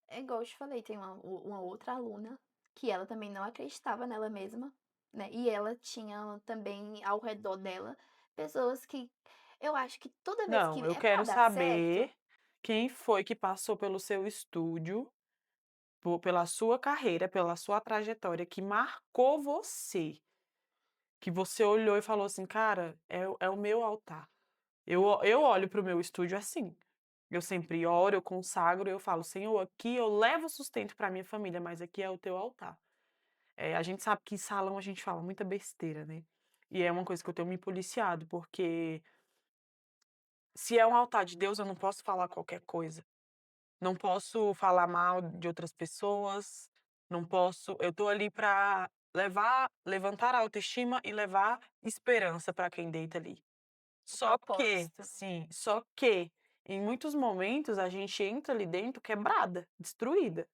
É igual eu te falei, tem uma outra aluna que ela também não acreditava nela mesma, né? E ela tinha também ao redor dela pessoas que eu acho que toda vez que Não, eu é pra quero dar certo, saber quem foi que passou pelo seu estúdio, pela sua carreira, pela sua trajetória, que marcou você, que você olhou e falou assim, cara, é o meu altar. Eu olho para o meu estúdio assim. Eu sempre oro, eu consagro, eu falo, Senhor, aqui eu levo sustento para minha família, mas aqui é o teu altar. A gente sabe que em salão a gente fala muita besteira, né? E é uma coisa que eu tenho me policiado, porque se é um altar de Deus, eu não posso falar qualquer coisa. Não posso falar mal de outras pessoas, não posso. Eu tô ali para levantar a autoestima e levar esperança para quem deita ali. o Só que, propósito. sim, só que em muitos momentos a gente entra ali dentro quebrada, destruída.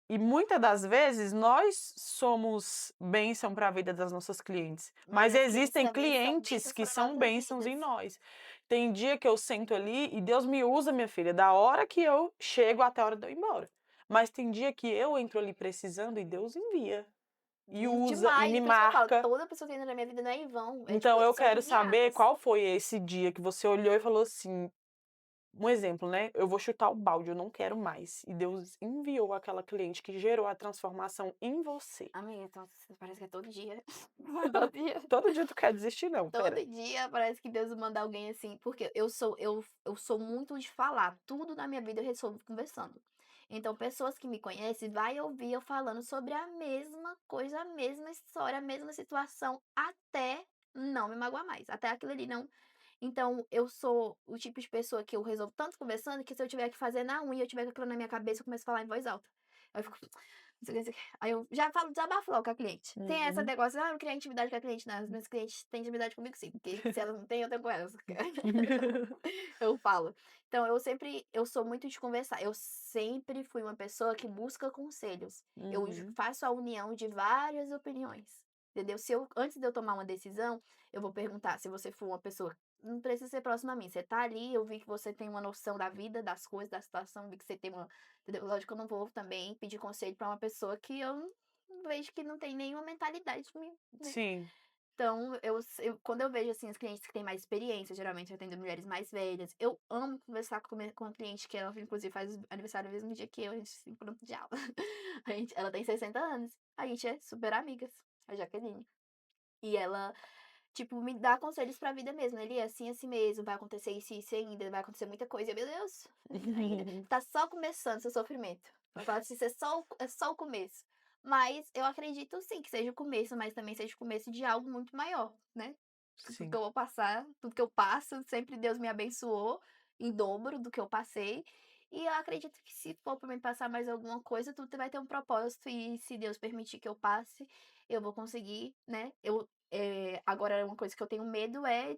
E muitas das vezes nós somos bênção para a vida das nossas clientes, Mas mas as clientes existem também são clientes bênçãos que para são nossas bênçãos em vidas. nós. Tem dia que eu sento ali e Deus me usa, minha filha, da hora que eu chego até a hora de eu ir embora. Mas tem dia que eu entro ali precisando e Deus envia, e usa, e Demais, me por isso que eu falo, marca. toda pessoa que entra na minha vida não é em vão, Então eu são quero saber enviadas. qual foi esse dia que você olhou e falou assim, um exemplo, né? Eu vou chutar o balde, eu não quero mais. E Deus enviou aquela cliente que gerou a transformação em você. Amiga, então parece que é todo dia. Todo dia. Todo dia tu quer desistir, não, pera. Todo dia parece que Deus manda alguém assim, porque eu sou muito de falar, tudo na minha vida eu resolvo conversando. Então, pessoas que me conhecem vai ouvir eu falando sobre a mesma coisa, a mesma história, a mesma situação, até não me magoar mais, até aquilo ali não. Então, eu sou o tipo de pessoa que eu resolvo tanto conversando que se eu tiver que fazer na unha, eu tiver com aquilo na minha cabeça, eu começo a falar em voz alta. Aí eu fico, não sei o que, não sei o que. Aí eu já falo, desabafo logo com a cliente. Tem essa Uhum. negócio, eu não criar intimidade com a cliente, não. As minhas clientes têm intimidade comigo sim, porque se elas não têm, eu tenho com elas. Eu falo. Então, eu sou muito de conversar. Eu sempre fui uma pessoa que busca conselhos. Eu Uhum. faço a união de várias opiniões. Entendeu? Antes de eu tomar uma decisão, eu vou perguntar se você for uma pessoa. Não precisa ser próxima a mim. Você tá ali, eu vi que você tem uma noção da vida, das coisas, da situação, vi que você tem uma. Entendeu? Lógico que eu não vou também pedir conselho pra uma pessoa que eu vejo que não tem nenhuma mentalidade de mim, né? Sim. Então, quando eu vejo, assim, as clientes que têm mais experiência, geralmente eu atendo mulheres mais velhas, eu amo conversar com a cliente, que ela, inclusive, faz aniversário no mesmo dia que eu, a gente se encontra de aula. Ela tem 60 anos, a gente é super amigas, a Jaqueline. E ela, tipo, me dá conselhos pra vida mesmo. Ele é assim mesmo, vai acontecer isso e isso ainda, vai acontecer muita coisa. Meu Deus, ainda tá só começando seu sofrimento. Ela fala assim, é só o começo. Mas eu acredito sim que seja o começo, mas também seja o começo de algo muito maior, né. Tudo que Sim. eu vou passar, tudo que eu passo, sempre Deus me abençoou em dobro do que eu passei. E eu acredito que se for para mim passar mais alguma coisa, tudo vai ter um propósito e se Deus permitir que eu passe, eu vou conseguir, né. Agora uma coisa que eu tenho medo é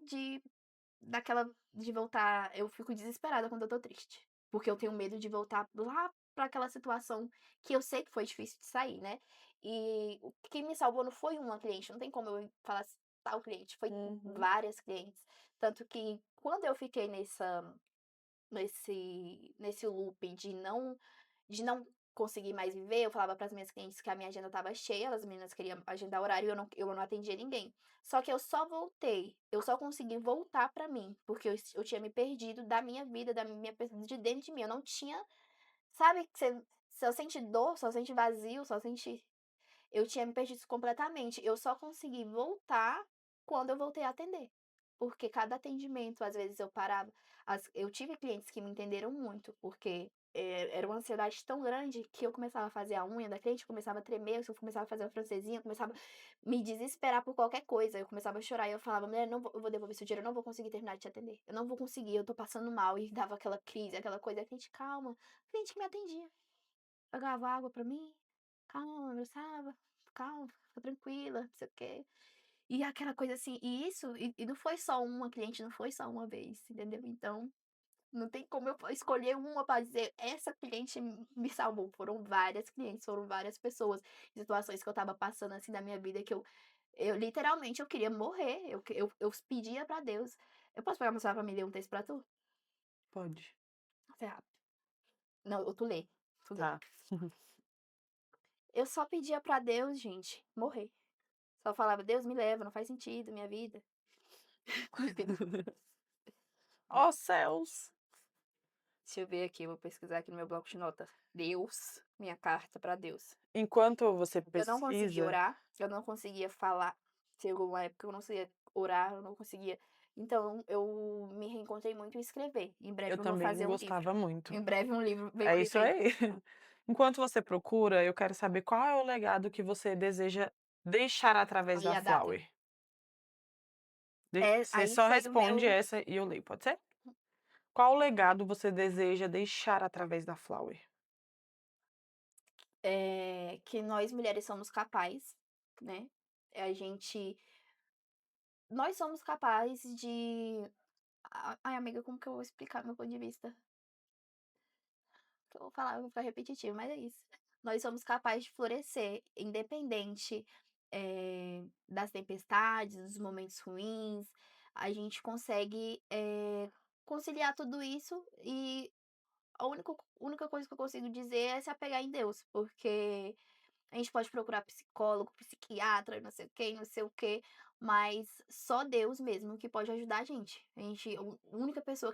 de voltar. Eu fico desesperada quando eu tô triste, porque eu tenho medo de voltar lá para aquela situação que eu sei que foi difícil de sair, né. E o que me salvou não foi uma cliente, não tem como eu falar assim: "Tal cliente", foi Uhum. várias clientes. Tanto que quando eu fiquei nesse loop de não conseguir mais viver, eu falava para as minhas clientes que a minha agenda estava cheia, as meninas queriam agendar horário e eu não atendia ninguém. Só que eu só consegui voltar para mim, porque eu tinha me perdido da minha vida, da minha pessoa de dentro de mim, eu não tinha, sabe que você só sente dor, só sente vazio, só sente. Eu tinha me perdido completamente. Eu só consegui voltar quando eu voltei a atender. Porque cada atendimento, às vezes eu parava. Eu tive clientes que me entenderam muito, porque era uma ansiedade tão grande que eu começava a fazer a unha da cliente, começava a tremer, eu começava a fazer a francesinha, eu começava a me desesperar por qualquer coisa. Eu começava a chorar e eu falava, mulher, não vou, eu vou devolver seu dinheiro, eu não vou conseguir terminar de te atender. Eu não vou conseguir, eu tô passando mal. E dava aquela crise, aquela coisa. A cliente, calma. A cliente que me atendia. Pegava água pra mim, calma, me abraçava, calma, fica tranquila, não sei o quê. E aquela coisa assim, e não foi só uma cliente, não foi só uma vez, entendeu? Então, não tem como eu escolher uma para dizer: "Essa cliente me salvou", foram várias clientes, foram várias pessoas, situações que eu estava passando, assim, na minha vida que eu literalmente eu queria morrer, eu pedia pra Deus: "Eu posso pegar meu celular pra me ler um texto pra tu?" Pode. Foi rápido. Não, ou tu lê, tu lê. Tá. Eu só pedia pra Deus, gente, morrer. Só falava: "Deus me leva, não faz sentido minha vida". Ó céus! Deixa eu ver aqui, eu vou pesquisar aqui no meu bloco de nota. Deus, minha carta pra Deus. Enquanto você Eu não conseguia pesquisa, orar, eu não conseguia falar. Chegou uma época que eu não conseguia orar, eu não conseguia. Então eu me reencontrei muito em escrever. Em eu breve eu vou também fazer um livro. gostava muito. Em breve um livro vem É por isso aí. aí. Enquanto você procura, eu quero saber qual é o legado que você deseja deixar através Aí da a data. Flower. Você Aí só foi o responde meu, essa e eu leio, pode ser? Qual legado você deseja deixar através da Flower? que nós mulheres somos capazes, né? A gente Nós somos capazes de. Ai, amiga, como que eu vou explicar meu ponto de vista? Que eu vou falar, eu vou ficar repetitivo, mas é isso. Nós somos capazes de florescer, independente, das tempestades, dos momentos ruins. A gente consegue, conciliar tudo isso e a única coisa que eu consigo dizer é se apegar em Deus, porque a gente pode procurar psicólogo, psiquiatra, não sei o quê, não sei o quê, mas só Deus mesmo que pode ajudar a gente. A única pessoa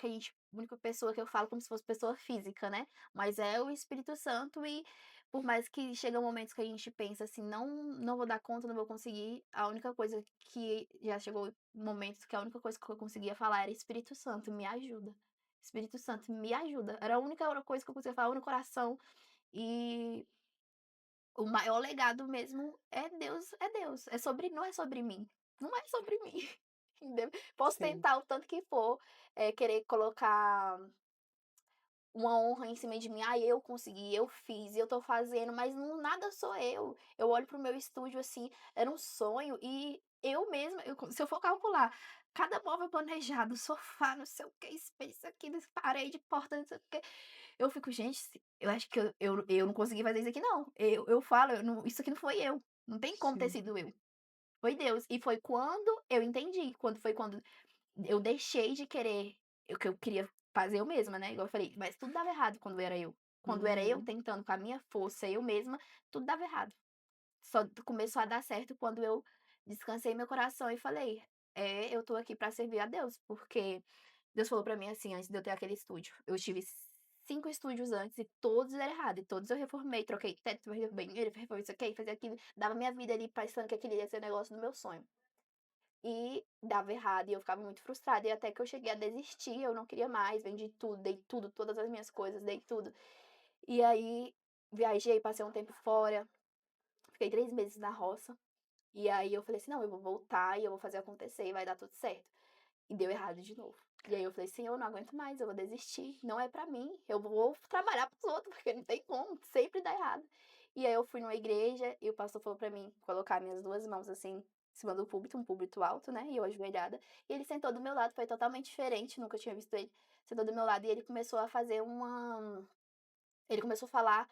que eu falo como se fosse pessoa física, né, mas é o Espírito Santo e por mais que chegam momentos que a gente pensa assim: "Não vou dar conta, não vou conseguir", a única coisa que já chegou momentos que a única coisa que eu conseguia falar era: "Espírito Santo, me ajuda. Espírito Santo, me ajuda". Era a única coisa que eu conseguia falar no coração e o maior legado mesmo é Deus, não é sobre mim, não é sobre mim, entendeu. Posso Sim, tentar o tanto que for, querer colocar uma honra em cima de mim, "Ai, eu consegui, eu fiz, eu tô fazendo", mas não nada sou eu. Eu olho para o meu estúdio, assim, era um sonho e eu mesma, se eu for calcular, cada móvel planejado, sofá, não sei o que, espelho, isso aqui, parede, porta, não sei o quê, eu fico: "Gente, eu acho que eu não consegui fazer isso aqui não". Eu falo: "Eu não Isso aqui não foi eu, não tem como ter sim. sido eu, foi Deus". E foi quando eu entendi, quando eu deixei de querer o que eu queria fazer eu mesma, né, igual eu falei, mas tudo dava errado quando era eu. Quando era eu Uhum. tentando com a minha força, eu mesma, tudo dava errado. Só começou a dar certo quando eu descansei meu coração e falei: "É, eu tô aqui pra servir a Deus", porque Deus falou pra mim assim, antes de eu ter aquele estúdio. Eu tive 5 estúdios antes e todos deram errado, e todos eu reformei, troquei teto, reformei banheiro, reformei isso aqui, fazia aquilo, dava minha vida ali pensando que aquele ia ser o negócio do meu sonho. E dava errado e eu ficava muito frustrada, e até que eu cheguei a desistir, eu não queria mais, vendi tudo, dei tudo, todas as minhas coisas, dei tudo. E aí viajei, passei um tempo fora, fiquei 3 meses na roça. E aí eu falei assim: "Não, eu vou voltar e eu vou fazer acontecer e vai dar tudo certo". E deu errado de novo. E aí eu falei: "Senhor, eu não aguento mais, eu vou desistir, não é pra mim, eu vou trabalhar para os outros, porque não tem como, sempre dá errado". E aí eu fui numa igreja e o pastor falou pra mim colocar minhas 2 mãos, assim, em cima do púlpito, um púlpito alto, né, e eu ajoelhada, e ele sentou do meu lado, foi totalmente diferente, nunca tinha visto ele. Sentou do meu lado e ele começou a fazer uma ele começou a falar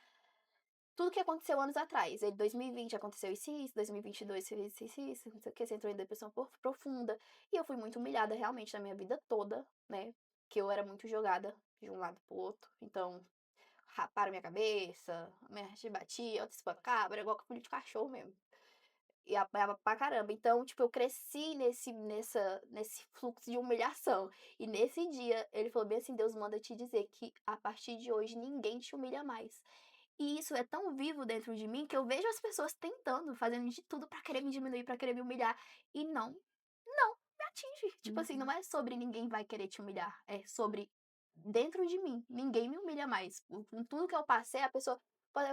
tudo que aconteceu anos atrás. Em 2020 aconteceu isso, 2022 isso, não sei o que, você entrou em depressão profunda. E eu fui muito humilhada realmente na minha vida toda, né? Que eu era muito jogada de um lado pro outro. Então, raparam minha cabeça, me batia, outra espancava, era igual com de cachorro mesmo. E apanhava pra caramba. Então, tipo, eu cresci nesse fluxo de humilhação. E nesse dia, ele falou bem assim: Deus manda te dizer que a partir de hoje ninguém te humilha mais. E isso é tão vivo dentro de mim que eu vejo as pessoas tentando, fazendo de tudo pra querer me diminuir, pra querer me humilhar. E não me atinge. Tipo assim, não Uhum. é sobre ninguém vai querer te humilhar. É sobre dentro de mim. Ninguém me humilha mais. Com tudo que eu passei, a pessoa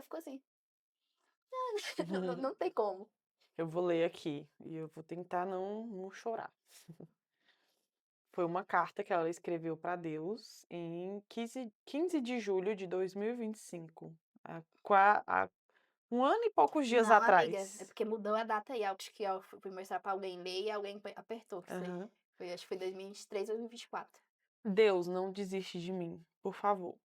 ficou assim. Não tem como. Eu vou ler aqui e eu vou tentar não chorar. Foi uma carta que ela escreveu para Deus em 15 de julho de 2025, há um ano e poucos dias Não, amiga, é atrás. porque mudou a data aí. Acho que eu fui mostrar pra alguém ler e alguém apertou. Que Aham. acho que foi 2023 ou 2024. Deus, não desiste de mim, por favor.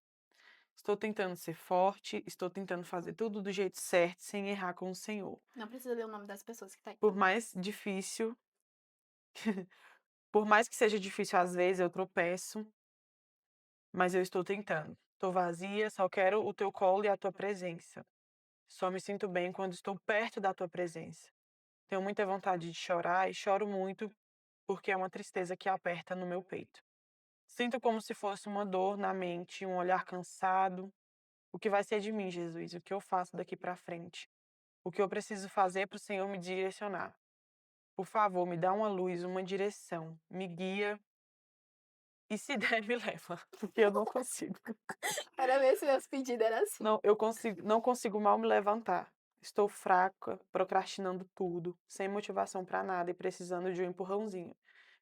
Estou tentando ser forte, estou tentando fazer tudo do jeito certo, sem errar com o Senhor. Não precisa ler o nome das pessoas que tá aí, tá? Por mais difícil, por mais que seja difícil às vezes, eu tropeço, mas eu estou tentando. Estou vazia, só quero o teu colo e a tua presença. Só me sinto bem quando estou perto da tua presença. Tenho muita vontade de chorar e choro muito porque é uma tristeza que aperta no meu peito. Sinto como se fosse uma dor na mente, um olhar cansado. O que vai ser de mim, Jesus? O que eu faço daqui para frente? O que eu preciso fazer para o Senhor me direcionar? Por favor, me dá uma luz, uma direção, me guia e se der, me leva, porque eu não consigo. Era ver se meus pedidos eram assim. Não consigo mal me levantar. Estou fraca, procrastinando tudo, sem motivação para nada e precisando de um empurrãozinho.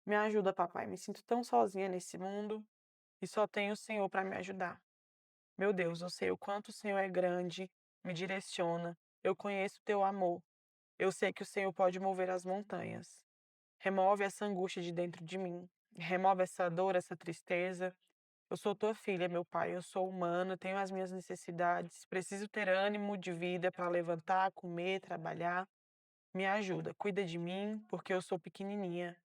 Me ajuda, papai. Me sinto tão sozinha nesse mundo e só tenho o Senhor para me ajudar. Meu Deus, eu sei o quanto o Senhor é grande, me direciona. Eu conheço o teu amor. Eu sei que o Senhor pode mover as montanhas. Remove essa angústia de dentro de mim. Remove essa dor, essa tristeza. Eu sou tua filha, meu pai. Eu sou humana, tenho as minhas necessidades. Preciso ter ânimo de vida para levantar, comer, trabalhar. Me ajuda, cuida de mim, porque eu sou pequenininha.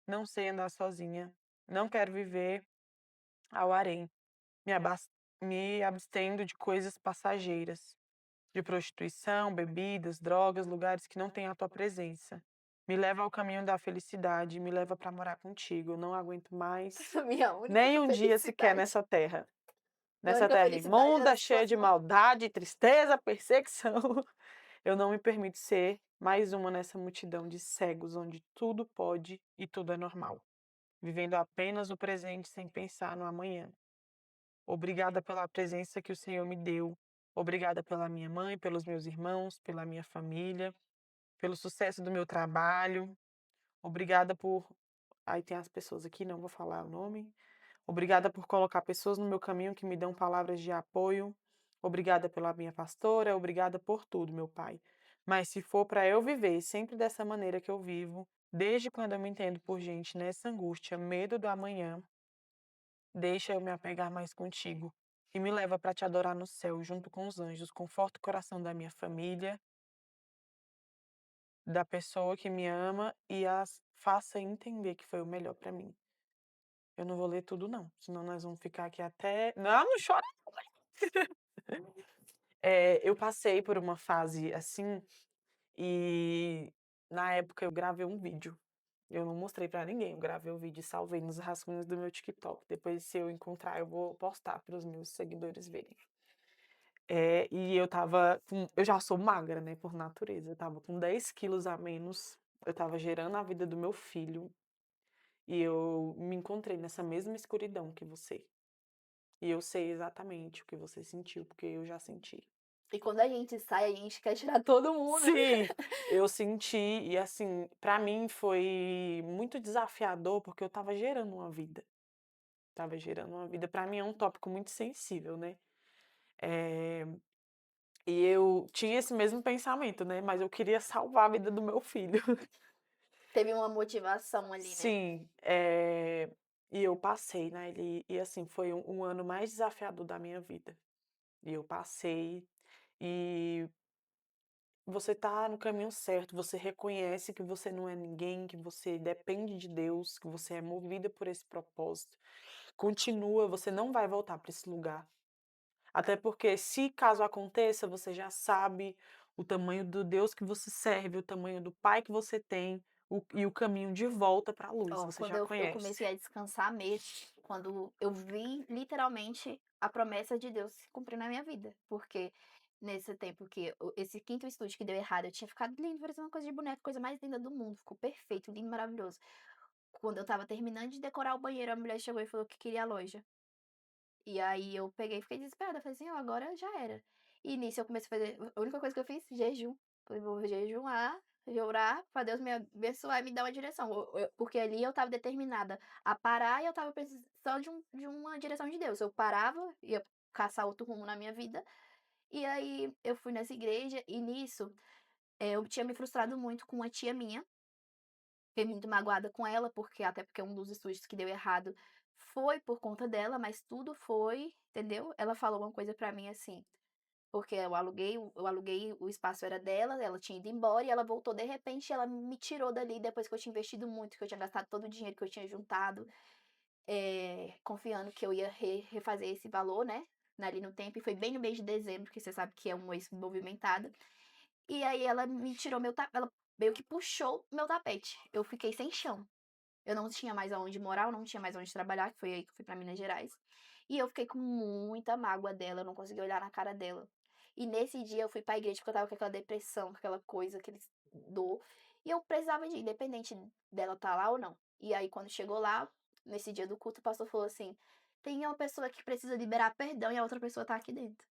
Não sei andar sozinha. Não quero viver ao harém, me abstendo de coisas passageiras, de prostituição, bebidas, drogas, lugares que não têm a tua presença. Me leva ao caminho da felicidade, me leva para morar contigo. Eu não aguento mais Minha única nem um dia sequer felicidade. Minha nessa única terra felicidade era imunda, se cheia fosse de uma. maldade, tristeza, perseguição. Eu não me permito ser mais uma nessa multidão de cegos onde tudo pode e tudo é normal, vivendo apenas o presente sem pensar no amanhã. Obrigada pela presença que o Senhor me deu. Obrigada pela minha mãe, pelos meus irmãos, pela minha família, pelo sucesso do meu trabalho. Obrigada por. Aí tem as pessoas aqui, não vou falar o nome. Obrigada por colocar pessoas no meu caminho que me dão palavras de apoio. Obrigada pela minha pastora, obrigada por tudo, meu pai. Mas se for para eu viver sempre dessa maneira que eu vivo, desde quando eu me entendo por gente nessa angústia, medo do amanhã, deixa eu me apegar mais contigo e me leva para te adorar no céu junto com os anjos. Conforta o coração da minha família, da pessoa que me ama e as faça entender que foi o melhor para mim. Eu não vou ler tudo não, senão nós vamos ficar aqui até não, não chora não. Eu passei por uma fase assim, e na época eu gravei um vídeo. Eu não mostrei pra ninguém, eu gravei o vídeo e salvei nos rascunhos do meu TikTok. Depois, se eu encontrar, eu vou postar para os meus seguidores verem. E eu já sou magra, né, por natureza. Eu estava com 10 quilos a menos, eu estava gerando a vida do meu filho, e eu me encontrei nessa mesma escuridão que você. E eu sei exatamente o que você sentiu, porque eu já senti. E quando a gente sai, a gente quer tirar todo mundo. Sim, eu senti e assim, pra mim foi muito desafiador, porque eu estava gerando uma vida, estava gerando uma vida. Pra mim é um tópico muito sensível, né. Eh, e eu tinha esse mesmo pensamento, né, mas eu queria salvar a vida do meu filho. Teve uma motivação ali, né? Sim, e eu passei, né, e assim, foi um ano mais desafiador da minha vida. E eu passei, e você tá no caminho certo, você reconhece que você não é ninguém, que você depende de Deus, que você é movida por esse propósito. Continua, você não vai voltar para esse lugar. Até porque, se caso aconteça, você já sabe o tamanho do Deus que você serve, o tamanho do Pai que você tem, e o caminho de volta para a luz, Ó, você quando já eu conhece. comecei a descansar mesmo, quando eu vi literalmente a promessa de Deus se cumprir na minha vida. Porque nesse tempo que esse quinto estúdio que deu errado, eu tinha ficado lindo, parecia uma coisa de boneco, coisa mais linda do mundo. Ficou perfeito, lindo, maravilhoso. Quando eu estava terminando de decorar o banheiro, a mulher chegou e falou que queria a loja. E aí eu peguei e fiquei desesperada. Falei assim, ó, agora já era. E nisso eu comecei a fazer. A única coisa que eu fiz, jejum. Falei, vou jejuar, orar pra Deus me abençoar e me dar uma direção. Porque ali eu tava determinada a parar e eu tava precisando de uma direção de Deus. Eu parava, ia caçar outro rumo na minha vida. E aí eu fui nessa igreja e nisso eu tinha me frustrado muito com uma tia minha. Fiquei muito magoada com ela, porque até porque um dos estúdios que deu errado foi por conta dela, mas tudo foi, entendeu? Ela falou uma coisa pra mim assim, porque eu aluguei, o espaço era dela, ela tinha ido embora e ela voltou de repente, e ela me tirou dali depois que eu tinha investido muito, que eu tinha gastado todo o dinheiro que eu tinha juntado, confiando que eu ia refazer esse valor, né? Ali no tempo, e foi bem no mês de dezembro, que você sabe que é um mês movimentado. E aí ela me tirou meu tapete, ela meio que puxou meu tapete. Eu fiquei sem chão. Eu não tinha mais aonde morar, eu não tinha mais onde trabalhar, que foi aí que eu fui pra Minas Gerais. E eu fiquei com muita mágoa dela, eu não conseguia olhar na cara dela. E nesse dia eu fui pra igreja porque eu tava com aquela depressão, com aquela coisa, aquele dor. E eu precisava de ir, independente dela estar lá ou não. E aí quando chegou lá, nesse dia do culto, o pastor falou assim: tem uma pessoa que precisa liberar perdão e a outra pessoa tá aqui dentro.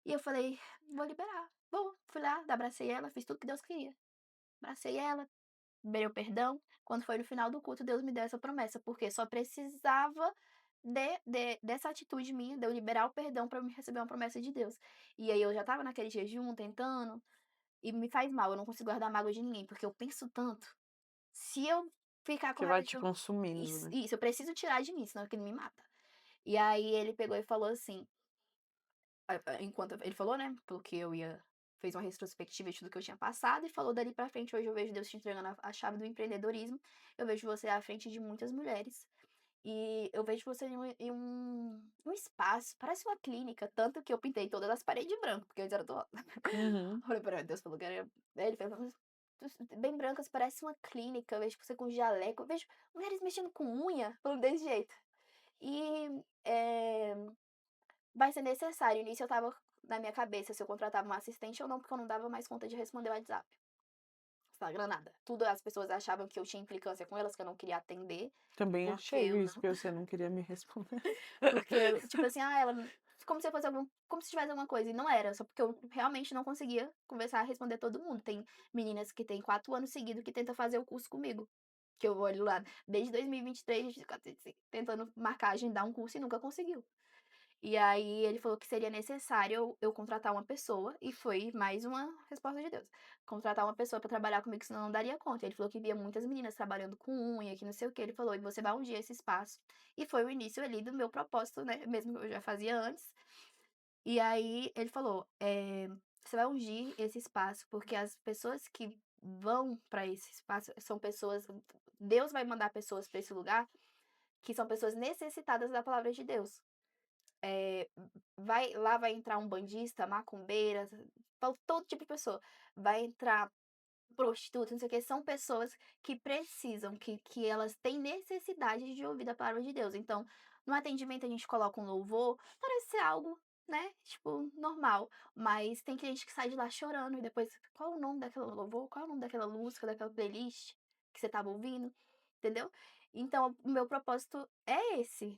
E eu falei: vou liberar. Bom, fui lá, abracei ela, fiz tudo que Deus queria. Abracei ela, liberei o perdão. Quando foi no final do culto, Deus me deu essa promessa, porque só precisava dessa atitude minha, de eu liberar o perdão para eu receber uma promessa de Deus. E aí eu já estava naquele jejum, tentando, e me faz mal, eu não consigo guardar mágoa de ninguém, porque eu penso tanto. Se eu ficar com Que raiva vai de te um, consumindo, isso, né. isso, eu preciso tirar de mim, senão aquilo me mata. E aí ele pegou e falou assim, enquanto ele falou, né, porque eu ia fez uma retrospectiva de tudo que eu tinha passado e falou: "Dali pra frente, hoje eu vejo Deus te entregando a chave do empreendedorismo, eu vejo você à frente de muitas mulheres, e eu vejo você em um espaço, parece uma clínica", tanto que eu pintei todas as paredes de branco, porque antes era tudo Uhum. falei pra Deus, falou que era, ele falou: "Bem brancas, parece uma clínica, eu vejo você com jaleco, eu vejo mulheres mexendo com unha", falando desse jeito. E, eh vai ser necessário. Nisso eu estava na minha cabeça se eu contratava uma assistente ou não, porque eu não dava mais conta de responder o WhatsApp. Instagram, nada. Tudo as pessoas achavam que eu tinha implicância com elas, que eu não queria atender, Também porque achei eu isso, não. que você não queria me responder. Porque eu, tipo assim, ela. Como se fosse como se tivesse alguma coisa. E não era, só porque eu realmente não conseguia conversar e responder todo mundo. Tem meninas que têm 4 anos seguidos que tentam fazer o curso comigo. Que eu olho lá desde 2023, tentando marcar, agendar um curso e nunca conseguiu. E aí ele falou que seria necessário eu contratar uma pessoa, e foi mais uma resposta de Deus. Contratar uma pessoa para trabalhar comigo, senão eu não daria conta. Ele falou que via muitas meninas trabalhando com unha, que não sei o quê. Ele falou: "E você vai ungir esse espaço". E foi o início ali do meu propósito, né, mesmo que eu já fazia antes. E aí ele falou: você vai ungir esse espaço, porque as pessoas que vão para esse espaço são pessoas, Deus vai mandar pessoas para esse lugar, que são pessoas necessitadas da palavra de Deus. Eh, vai entrar um bandista, macumbeira, todo tipo de pessoa. Vai entrar prostituta, não sei o quê, são pessoas que precisam, que elas têm necessidade de ouvir a palavra de Deus. Então, no atendimento a gente coloca um louvor, parece ser algo, né, tipo, normal, mas tem cliente que sai de lá chorando e depois: "Qual é o nome daquele louvor? Qual é o nome daquela música, daquela playlist que você estava ouvindo?", entendeu? Então, o meu propósito é esse,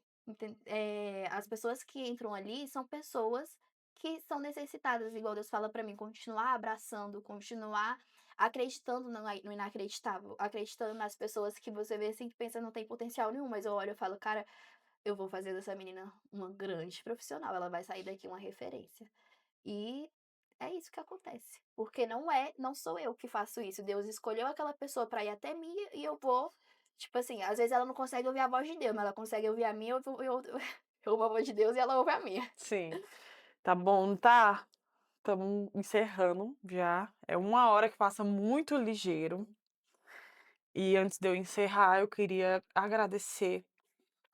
as pessoas que entram ali são pessoas que são necessitadas, igual Deus fala pra mim, continuar abraçando, continuar acreditando no inacreditável, acreditando nas pessoas que você vê assim que pensa não tem potencial nenhum, mas eu olho e falo, cara, eu vou fazer dessa menina uma grande profissional, ela vai sair daqui uma referência. E é isso que acontece, porque não sou eu que faço isso, Deus escolheu aquela pessoa pra ir até mim e eu vou, tipo assim, às vezes ela não consegue ouvir a voz de Deus, mas ela consegue ouvir a minha, eu ouvo a voz de Deus e ela ouve a minha. Sim. Tá bom, tá? Estamos encerrando já. É 1 hora que passa muito ligeiro. E antes de eu encerrar, eu queria agradecer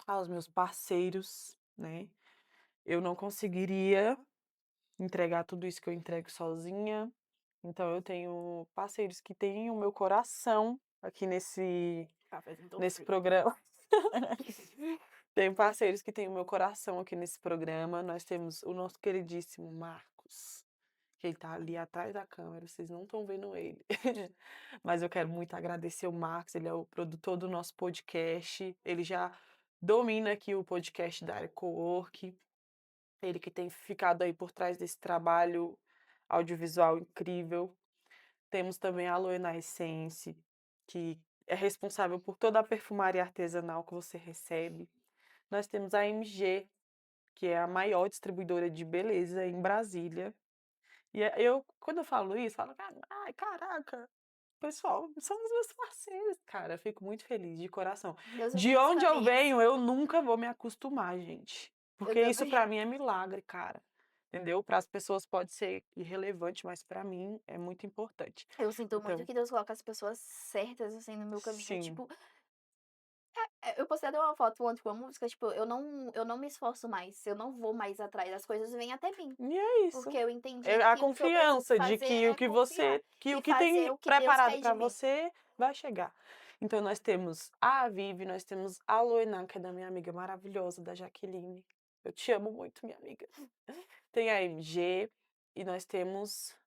aos meus parceiros, né? Eu não conseguiria entregar tudo isso que eu entrego sozinha. Então eu tenho parceiros que têm o meu coração aqui Cafézinho todo nesse frio. programa. Tenho parceiros que têm o meu coração aqui nesse programa. Nós temos o nosso queridíssimo Marcos, que ele tá ali atrás da câmera, vocês não estão vendo ele. Mas eu quero muito agradecer o Marcos, ele é o produtor do nosso podcast. Ele já domina aqui o podcast da área Cowork. Ele que tem ficado aí por trás desse trabalho audiovisual incrível. Temos também a Loena Essence, que é responsável por toda a perfumaria artesanal que você recebe. Nós temos a MG, que é a maior distribuidora de beleza em Brasília. E eu, quando eu falo isso, falo, ai, caraca, pessoal, são os meus parceiros, cara. Eu fico muito feliz, de coração. Deus une De as onde eu famílias. venho, eu nunca vou me acostumar, gente. Eu Porque isso também. pra mim é milagre, cara. Entendeu? Para as pessoas pode ser irrelevante, mas pra mim é muito importante. Eu sinto muito Então, que Deus coloca as pessoas certas, assim, no meu caminho, sim. tipo, eu postei até uma foto ontem com uma música, tipo, eu não me esforço mais, eu não vou mais atrás, as coisas vêm até mim. E é Porque isso. eu É entendi a que o que eu preciso confiança de fazer que o é que confiar você, que o e que fazer tem o que Deus preparado quer para de mim. você vai chegar. Então nós temos a Vivi, nós temos a Loiná, que é da minha amiga maravilhosa, da Jaqueline. Eu te amo muito, minha amiga. Tem a MG e nós temos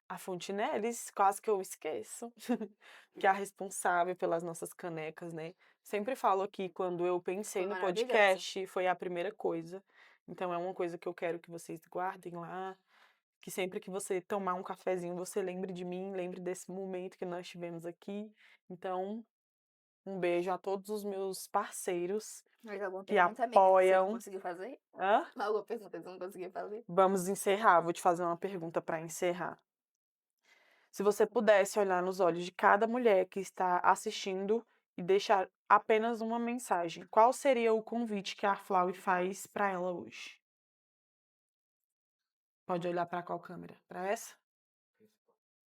a Fontinelles, quase que eu esqueço, que é a responsável pelas nossas canecas, né? Sempre falo que quando eu Foi pensei no maravilhosa. podcast, foi a primeira coisa. Então é uma coisa que eu quero que vocês guardem lá, que sempre que você tomar um cafezinho, você lembre de mim, lembre desse momento que nós tivemos aqui. Então, um beijo a todos os meus parceiros Mais alguma que pergunta, amiga, que você não apoiam. conseguiu fazer? Hã? Alguma pergunta que você não conseguiu fazer? Vamos encerrar. Vou te fazer uma pergunta para encerrar. Se você pudesse olhar nos olhos de cada mulher que está assistindo e deixar apenas uma mensagem, qual seria o convite que a Flávia faz para ela hoje? Pode olhar para qual câmera? Para essa?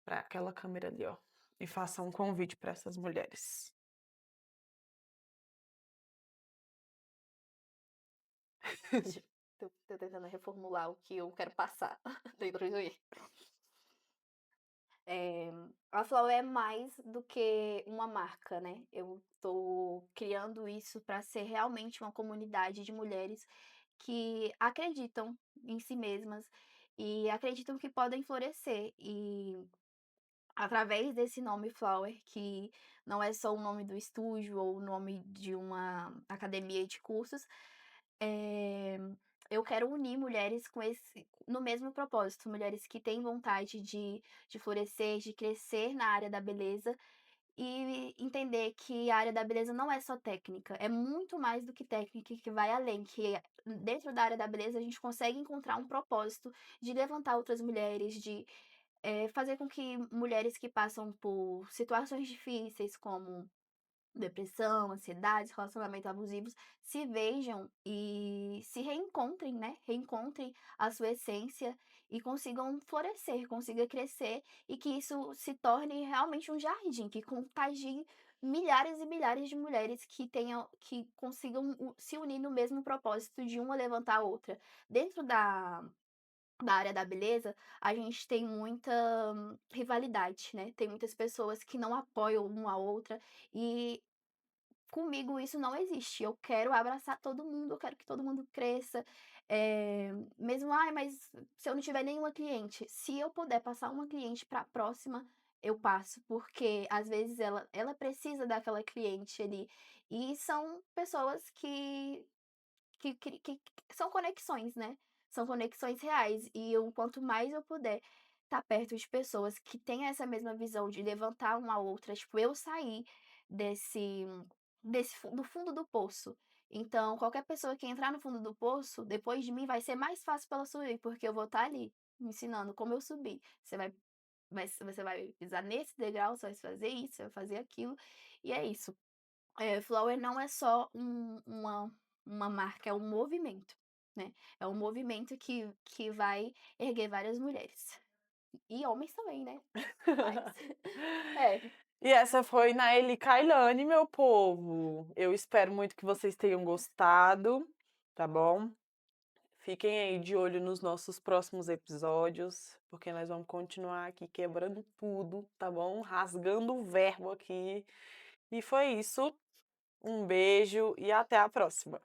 Para aquela câmera ali, ó. E faça um convite para essas mulheres. Tô tentando reformular o que eu quero passar dentro de mim. A Flow é mais do que uma marca, né? Eu tô criando isso para ser realmente uma comunidade de mulheres que acreditam em si mesmas e acreditam que podem florescer. E através desse nome Flower, que não é só o nome do estúdio ou o nome de uma academia de cursos, eh, eu quero unir mulheres com esse no mesmo propósito, mulheres que têm vontade de florescer, de crescer na área da beleza e entender que a área da beleza não é só técnica, é muito mais do que técnica e que vai além, que dentro da área da beleza a gente consegue encontrar um propósito de levantar outras mulheres, de fazer com que mulheres que passam por situações difíceis, como depressão, ansiedade, relacionamentos abusivos, se vejam e se reencontrem, né? Reencontrem a sua essência e consigam florescer, consigam crescer e que isso se torne realmente um jardim que contagie milhares e milhares de mulheres que consigam se unir no mesmo propósito de uma levantar a outra. Dentro da área da beleza, a gente tem muita rivalidade, né? Tem muitas pessoas que não apoiam uma a outra e comigo isso não existe. Eu quero abraçar todo mundo, eu quero que todo mundo cresça. Mesmo, ai, mas se eu não tiver nenhuma cliente, se eu puder passar uma cliente para a próxima, eu passo, porque às vezes ela precisa daquela cliente ali. E são pessoas que são conexões, né? são conexões reais. E eu, quanto mais eu puder estar perto de pessoas que têm essa mesma visão de levantar uma outra, tipo, eu sair desse do fundo do poço. Então, qualquer pessoa que entrar no fundo do poço, depois de mim, vai ser mais fácil pra ela subir, porque eu vou estar ali, ensinando como eu subir. Você vai pisar nesse degrau, você vai fazer isso, você vai fazer aquilo, e é isso. Flower não é só uma marca, é um movimento, né. É um movimento que vai erguer várias mulheres. E homens também, né, mas é. E essa foi Naeli Kailane, meu povo. Eu espero muito que vocês tenham gostado, tá bom? Fiquem aí de olho nos nossos próximos episódios, porque nós vamos continuar aqui quebrando tudo, tá bom? Rasgando o verbo aqui. E foi isso. Um beijo e até a próxima.